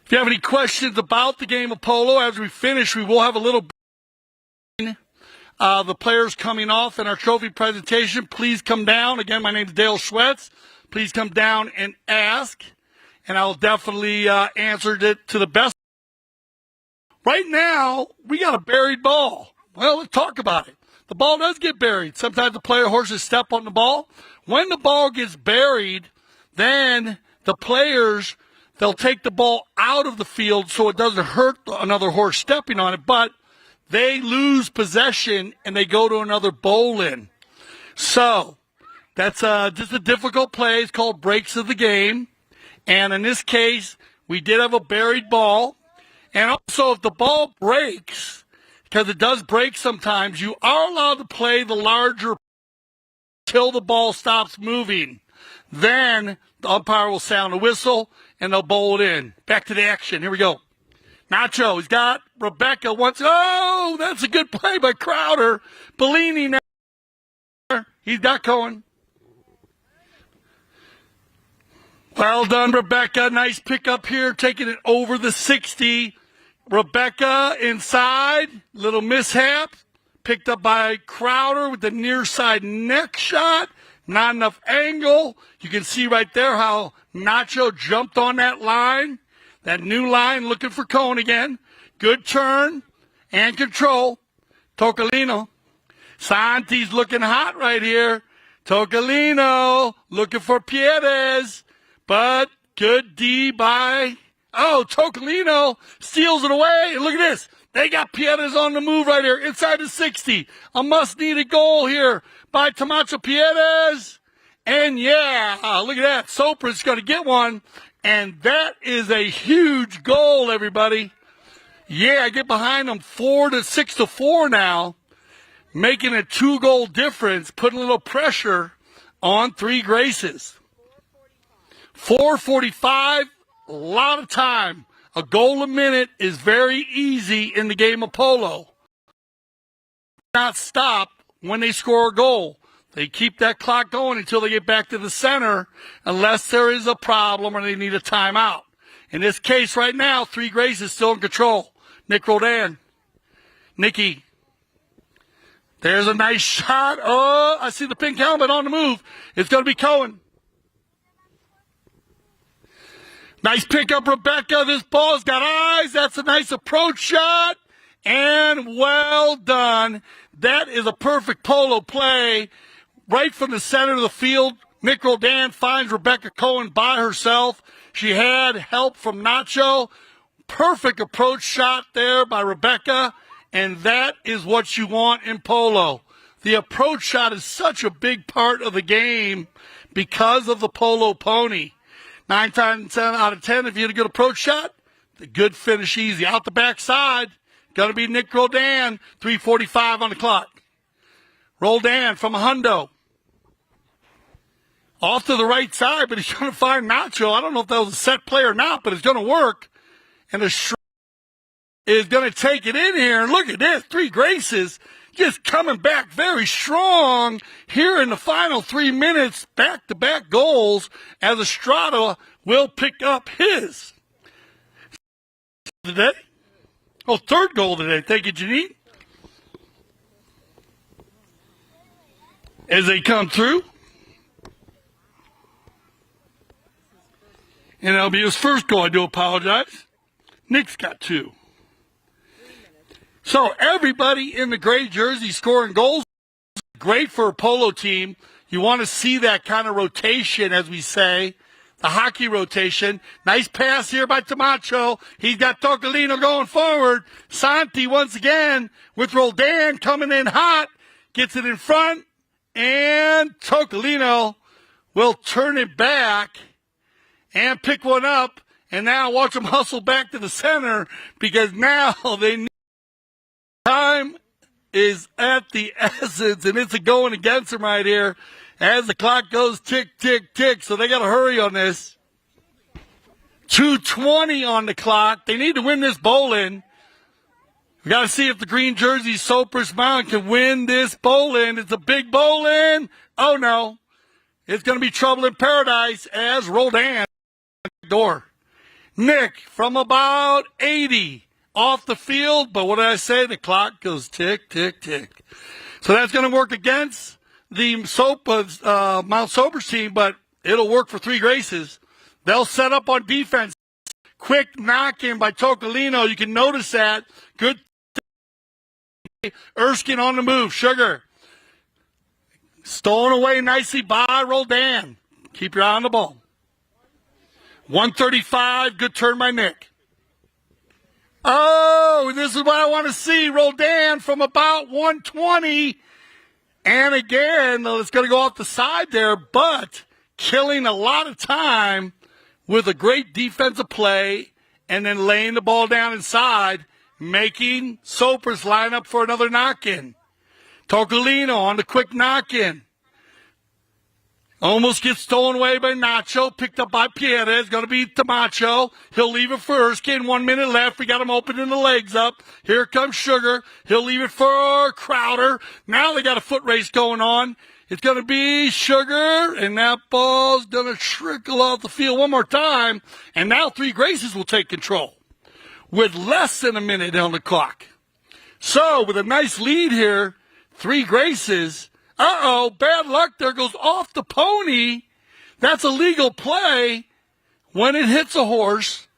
If you have any questions about the game of polo, as we finish, we will have a little the players coming off in our trophy presentation. Please come down. Again, my name is Dale Schwetz. Please come down and ask, and I'll definitely answer it to the best. Right now, we got a buried ball. Well, let's talk about it. The ball does get buried. Sometimes the player horses step on the ball. When the ball gets buried, then the players, they'll take the ball out of the field so it doesn't hurt another horse stepping on it, but they lose possession and they go to another bowl-in. So that's just a difficult play. It's called breaks of the game. And in this case, we did have a buried ball. And also, if the ball breaks, because it does break sometimes, you are allowed to play the larger till the ball stops moving. Then the umpire will sound a whistle and they'll bowl it in. Back to the action. Here we go. Nacho, he's got Rebecca once. Oh, that's a good play by Crowder. Bollini now. He's got Cohen. Well done, Rebecca. Nice pickup here, taking it over the 60. Rebecca inside. Little mishap. Picked up by Crowder with the near side neck shot. Not enough angle. You can see right there how Nacho jumped on that line. That new line looking for Cohen again. Good turn and control. Toccalino. Santi's looking hot right here. Toccalino looking for Pieres. But good D by, Toccalino steals it away. And look at this. They got Pieres on the move right here inside the 60. A must-needed goal here by Tomacho Pieres. And yeah, look at that. Sopris going to get one. And that is a huge goal, everybody. Yeah, I get behind them 6-4 now, making a 2-goal difference, putting a little pressure on Three Graces. 4:45, a lot of time. A goal a minute is very easy in the game of polo. Not stop when they score a goal. They keep that clock going until they get back to the center, unless there is a problem or they need a timeout. In this case right now, Three Graces is still in control. Nic Roldan. Nicky. There's a nice shot. Oh, I see the pink helmet on the move. It's going to be Cohen. Nice pickup, Rebecca. This ball's got eyes. That's a nice approach shot. And well done. That is a perfect polo play. Right from the center of the field, Nic Roldan finds Rebecca Cohen by herself. She had help from Nacho. Perfect approach shot there by Rebecca. And that is what you want in polo. The approach shot is such a big part of the game because of the Polo Pony. 9 times out of 10, if you get a good approach shot, the good finish easy. Out the backside, going to be Nic Roldan, 3:45 on the clock. Roldan from a hundo. Off to the right side, but he's going to find Nacho. I don't know if that was a set play or not, but it's going to work. And the is going to take it in here. And look at this, 3 Graces just coming back very strong here in the final 3 minutes. Back-to-back goals as Astrada will pick up his. Today? Oh, 3rd goal today. Thank you, Janine. As they come through. And that'll be his 1st goal. I do apologize. Nick's got 2. So everybody in the gray jersey scoring goals. Great for a polo team. You want to see that kind of rotation, as we say. The hockey rotation. Nice pass here by Tomacho. He's got Toccalino going forward. Santi once again with Roldan coming in hot. Gets it in front. And Toccalino will turn it back and pick one up. And now watch them hustle back to the center because now they need time is at the essence, and it's going against them right here as the clock goes tick, tick, tick. So they got to hurry on this. 2:20 on the clock. They need to win this bowl-in. We got to see if the green jersey Sopris Mountain can win this bowl-in. It's a big bowl-in. Oh, no. It's going to be trouble in paradise as Roldan door. Nick from about 80 off the field, but what did I say? The clock goes tick, tick, tick. So that's going to work against the Mount Sopris team, but it'll work for 3 Graces. They'll set up on defense. Quick knock-in by Toccalino. You can notice that. Good. Erskine on the move. Sugar. Stolen away nicely by Roldan. Keep your eye on the ball. 135. Good turn by Nick. Oh, this is what I want to see. Roldan from about 120. And again, it's going to go off the side there, but killing a lot of time with a great defensive play and then laying the ball down inside, making Sopris line up for another knock-in. Toccalino on the quick knock-in. Almost gets stolen away by Nacho, picked up by Pieres. Going to be Tomacho. He'll leave it for Erskine. 1 minute left. We got him opening the legs up. Here comes Sugar. He'll leave it for Crowder. Now they got a foot race going on. It's going to be Sugar, and that ball's going to trickle off the field one more time. And now 3 Graces will take control with less than a minute on the clock. So with a nice lead here, 3 Graces. Uh-oh, bad luck. There goes off the pony. That's a legal play when it hits a horse.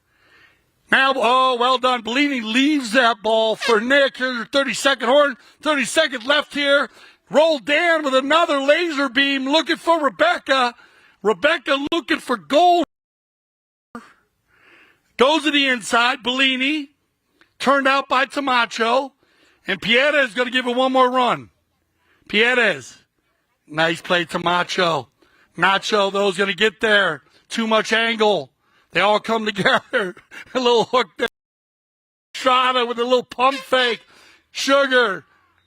Now, oh, well done. Bollini leaves that ball for Nick. Here's your 30-second horn. 30 seconds left here. Roldan with another laser beam looking for Rebecca. Rebecca looking for goal. Goes to the inside. Bollini turned out by Tomacho. And Pieres is going to give it one more run. Pieres. Nice play, Tomacho. Nacho, though, is going to get there. Too much angle. They all come together. A little hook there. Astrada with a little pump fake. Sugar.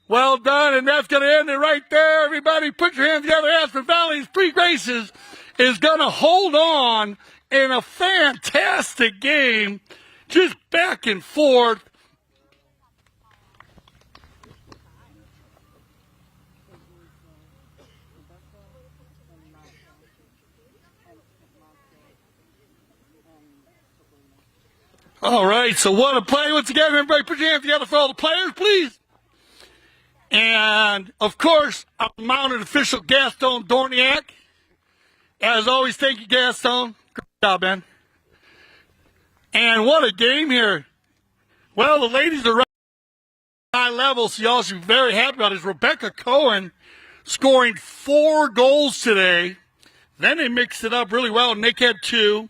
Well done, and that's going to end it right there. Everybody put your hands together. Aspen Valley's 3 Graces is going to hold on in a fantastic game. Just back and forth. All right, so what a play. Once again, everybody put your hands together for all the players, please. And, of course, our mounted official, Gaston Dorniak. As always, thank you, Gaston. Great job, man. And what a game here. Well, the ladies are right at high level, so y'all should be very happy about it. Rebecca Cohen scoring 4 goals today. Then they mixed it up really well. Nick had 2.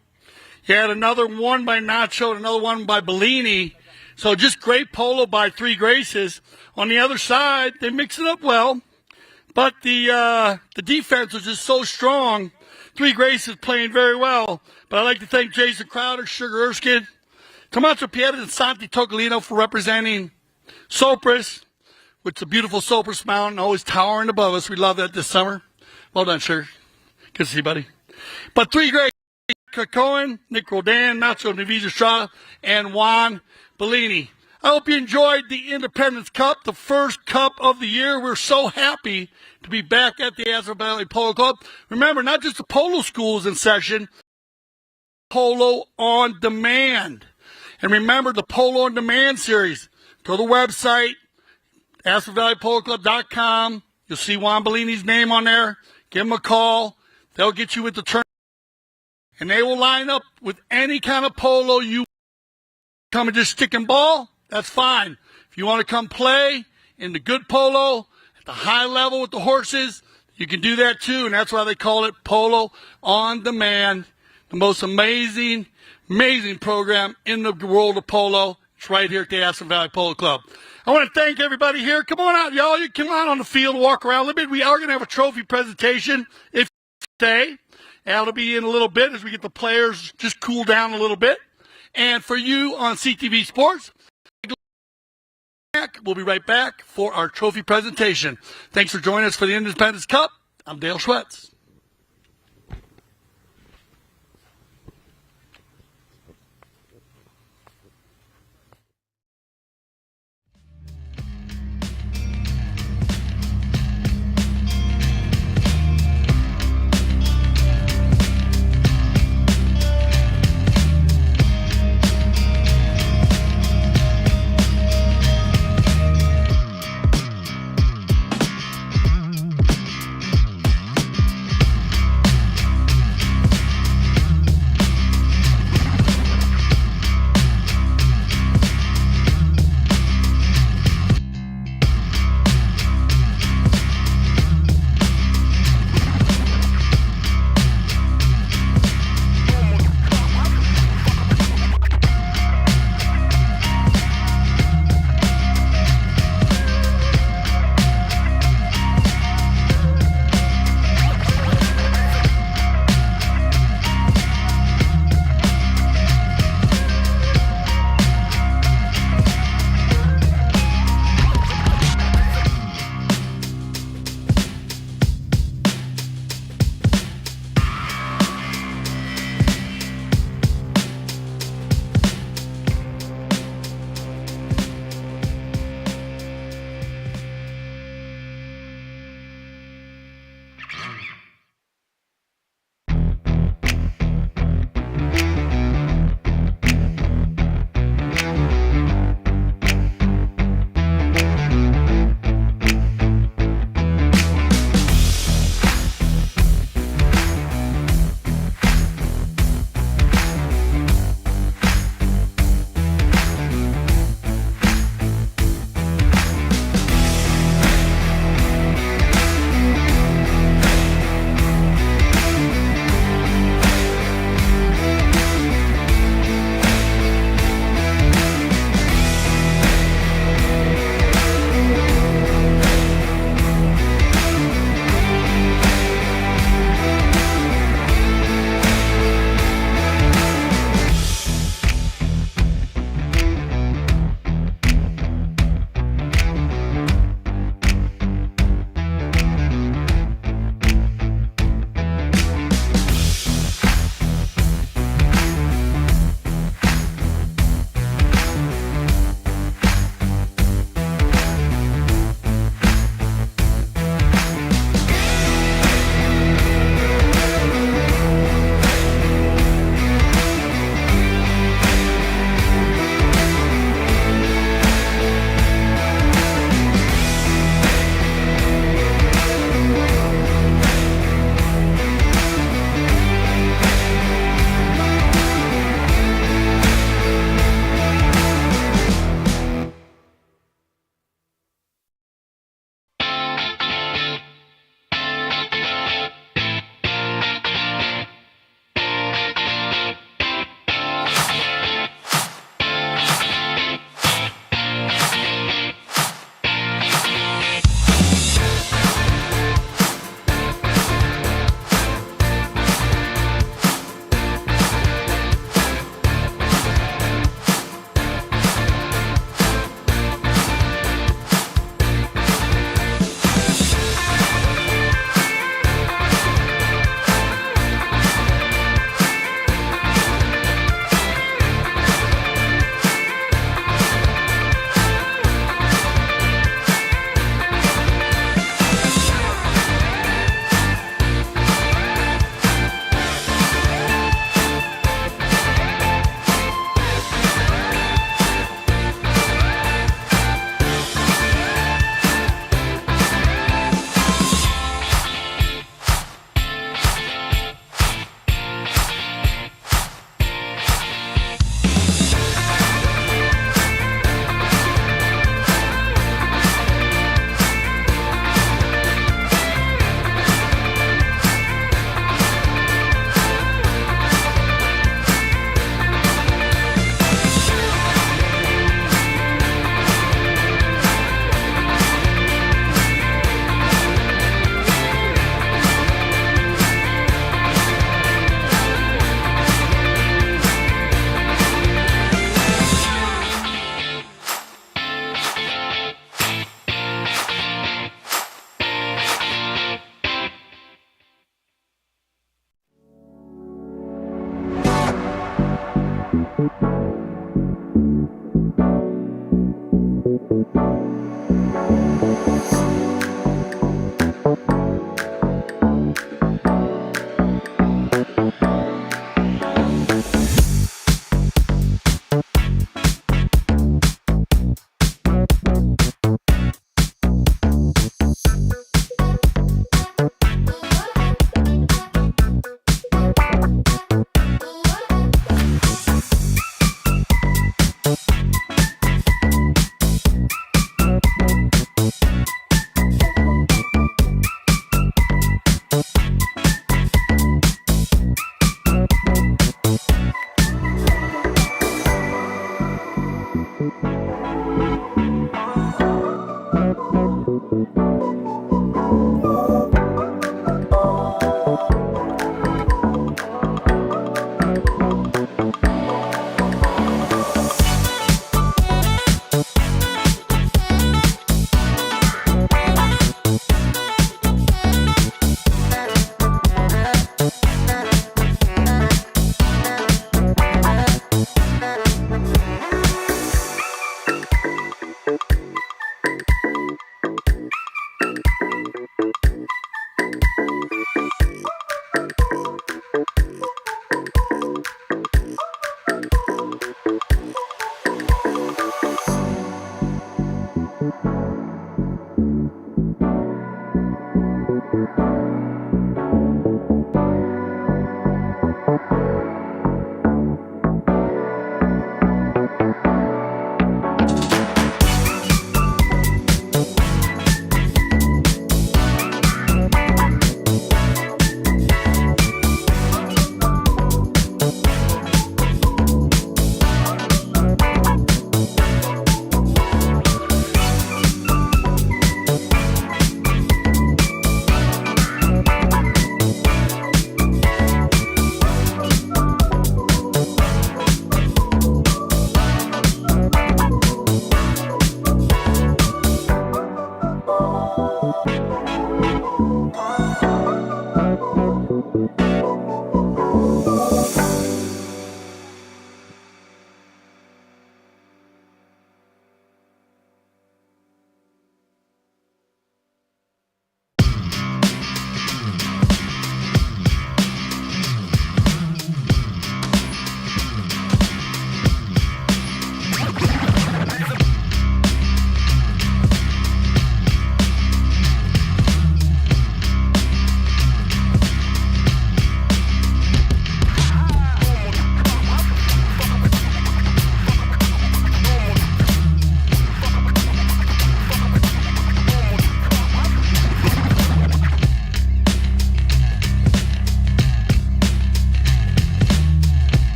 He had another one by Nacho and another one by Bollini. So just great polo by 3 Graces. On the other side, they mix it up well. But the defense was just so strong. Three Graces playing very well. But I'd like to thank Jason Crowder, Sugar Erskine, Tomacho Pieres, and Santi Toccalino for representing Sopris, which is a beautiful Sopris mountain, always towering above us. We love that this summer. Well done, Sugar. Good to see you, buddy. But Three Graces, Cohen, Nic Roldan, Nacho, Novillo, Astrada, and Juan Bollini. I hope you enjoyed the Independence Cup, the first cup of the year. We're so happy to be back at the Astrada Valley Polo Club. Remember, not just the polo school is in session, Polo on Demand. And remember the Polo on Demand series. Go to the website, AstradaValleyPoloClub.com. You'll see Juan Bollini's name on there. Give them a call. They'll get you with the turn. And they will line up with any kind of polo you come and just stick and ball. That's fine. If you want to come play in the good polo at the high level with the horses, you can do that too. And that's why they call it Polo on Demand. The most amazing program in the world of polo. It's right here at the Astrada Valley Polo Club. I want to thank everybody here. Come on out, y'all. You come out on the field, walk around a little bit. We are going to have a trophy presentation if you stay. That'll be in a little bit as we get the players just cool down a little bit. And for you on CTV Sports, we'll be right back for our trophy presentation. Thanks for joining us for the Independence Cup. I'm Dale Schwetz.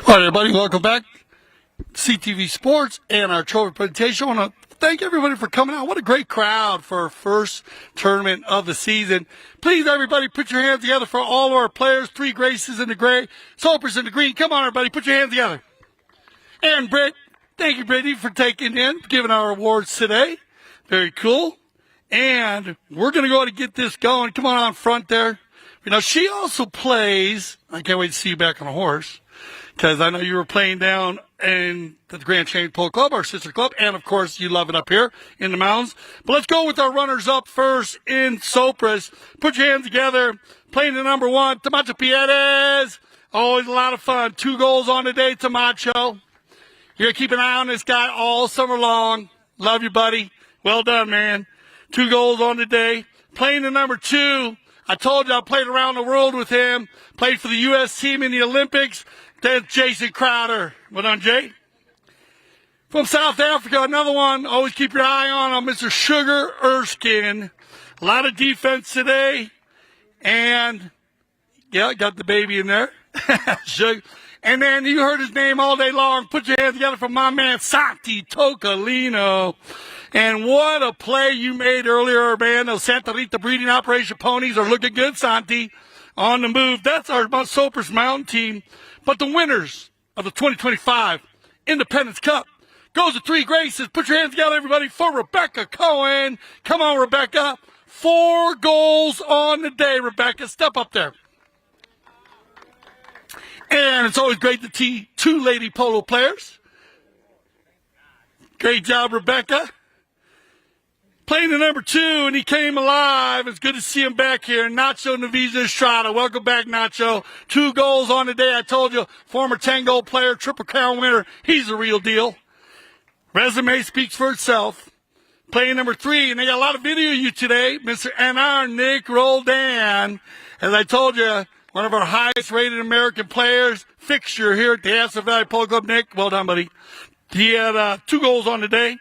All right, everybody, welcome back. CTV Sports and our trophy presentation. I want to thank everybody for coming out. What a great crowd for our first tournament of the season. Please, everybody, put your hands together for all of our players. 3 Graces in the gray, Sopris in the green. Come on, everybody, put your hands together. And Britt, thank you, Brittany, for giving our awards today. Very cool. And we're going to go ahead and get this going. Come on front there. You know, she also plays, I can't wait to see you back on a horse, because I know you were playing down in the Grand Chain Polo Club, our sister club, and of course you love it up here in the mountains. But let's go with our runners up first in Sopris. Put your hands together. Playing the number 1, Tomacho Pieres. Always a lot of fun. 2 goals on the day, Tomacho. You're going to keep an eye on this guy all summer long. Love you, buddy. Well done, man. 2 goals on the day. Playing the number 2. I told you I played around the world with him. Played for the U.S. team in the Olympics. That's Jason Crowder. Well done, Jay. From South Africa, another one. Always keep your eye on Mr. Sugar Erskine. A lot of defense today. And, yeah, got the baby in there. Sugar. And then you heard his name all day long. Put your hands together for my man, Santi Toccalino. And what a play you made earlier, man. Those Santa Rita breeding operation ponies are looking good, Santi. On the move. That's our Sopris Mountain team. But the winners of the 2025 Independence Cup goes to 3 Graces. Put your hands together, everybody, for Rebecca Cohen. Come on, Rebecca. 4 goals on the day, Rebecca. Step up there. And it's always great to see 2 lady polo players. Great job, Rebecca. Playing the number 2, and he came alive. It's good to see him back here. Nacho Novillo Estrada. Welcome back, Nacho. 2 goals on the day. I told you, former 10-goal player, Triple Crown winner. He's the real deal. Resume speaks for itself. Playing number 3, and they got a lot of video of you today, Mr. NR Nic Roldan. As I told you, one of our highest-rated American players, fixture here at the Astrada Valley Polo Club. Nick, well done, buddy. He had 2 goals on the day.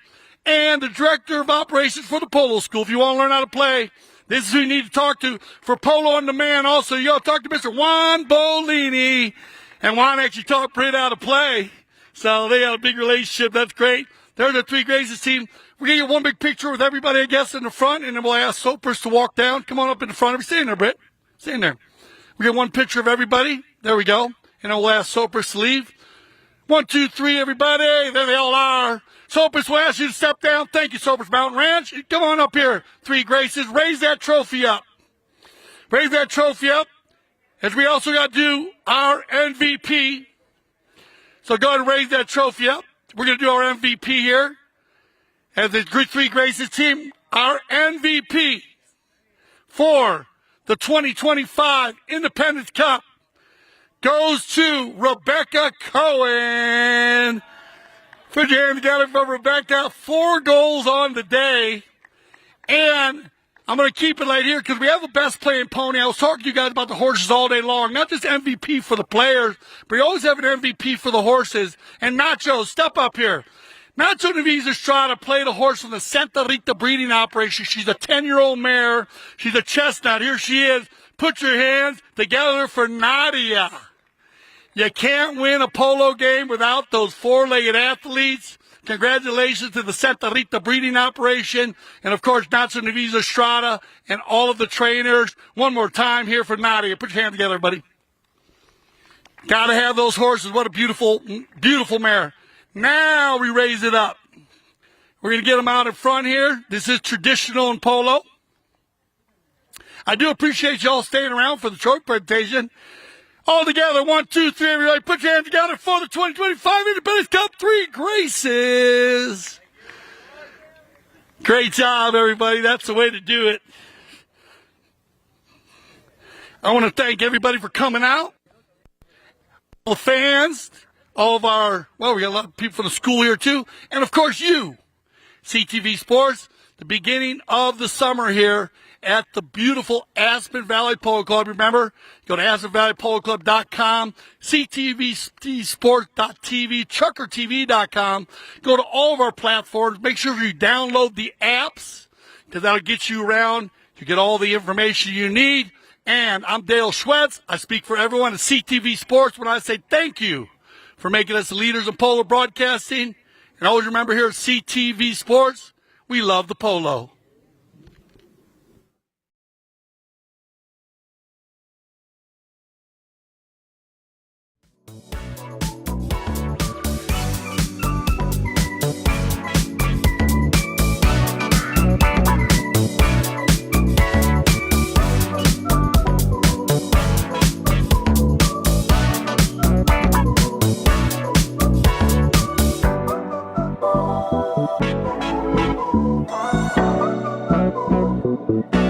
and the director of operations for the polo school. If you want to learn how to play, this is who you need to talk to. For Polo on Demand, also, you got to talk to Mr. Juan Bollini. And Juan actually taught Britt how to play. So they got a big relationship. That's great. They're the three greatest team. We're going to get one big picture with everybody, I guess, in the front, and then we'll ask Sopris to walk down. Come on up in the front. Stay in there, Britt. Stay in there. We get one picture of everybody. There we go. And then we'll ask Sopris to leave. 1, 2, 3, everybody. There they all are. Sopris will ask you to step down. Thank you, Sopris Mountain Ranch. Come on up here. Three graces. Raise that trophy up. Raise that trophy up. As we also got to do our MVP. So go ahead and raise that trophy up. We're going to do our MVP here. As the Three Graces team, our MVP for the 2025 Independence Cup goes to Rebecca Cohen. Put your hand together for Rebecca. 4 goals on the day. And I'm going to keep it right here because we have the best playing pony. I was talking to you guys about the horses all day long. Not just MVP for the players, but we always have an MVP for the horses. And Nacho, step up here. Nacho Astrada played a horse from the Santa Rita breeding operation. She's a 10-year-old mare. She's a chestnut. Here she is. Put your hands together for Nadia. You can't win a polo game without those 4-legged athletes. Congratulations to the Santa Rita breeding operation. And, of course, Nacho Astrada and all of the trainers. One more time here for Nadia. Put your hands together, buddy. Got to have those horses. What a beautiful, beautiful mare. Now we raise it up. We're going to get them out in front here. This is traditional in polo. I do appreciate y'all staying around for the trophy presentation. All together, 1, 2, 3, everybody. Put your hands together for the 2025 Independence Cup. Three Graces. Great job, everybody. That's the way to do it. I want to thank everybody for coming out. All the fans. All of our, well, we got a lot of people from the school here too. And of course you, CTV Sports, the beginning of the summer here at the beautiful Aspen Valley Polo Club. Remember, go to AspenValleyPoloClub.com, CTVSports.tv, ChuckerTV.com. Go to all of our platforms. Make sure you download the apps because that'll get you around to get all the information you need. And I'm Dale Schwetz. I speak for everyone at CTV Sports when I say thank you for making us the leaders in polo broadcasting. And always remember here at CTV Sports, we love the polo.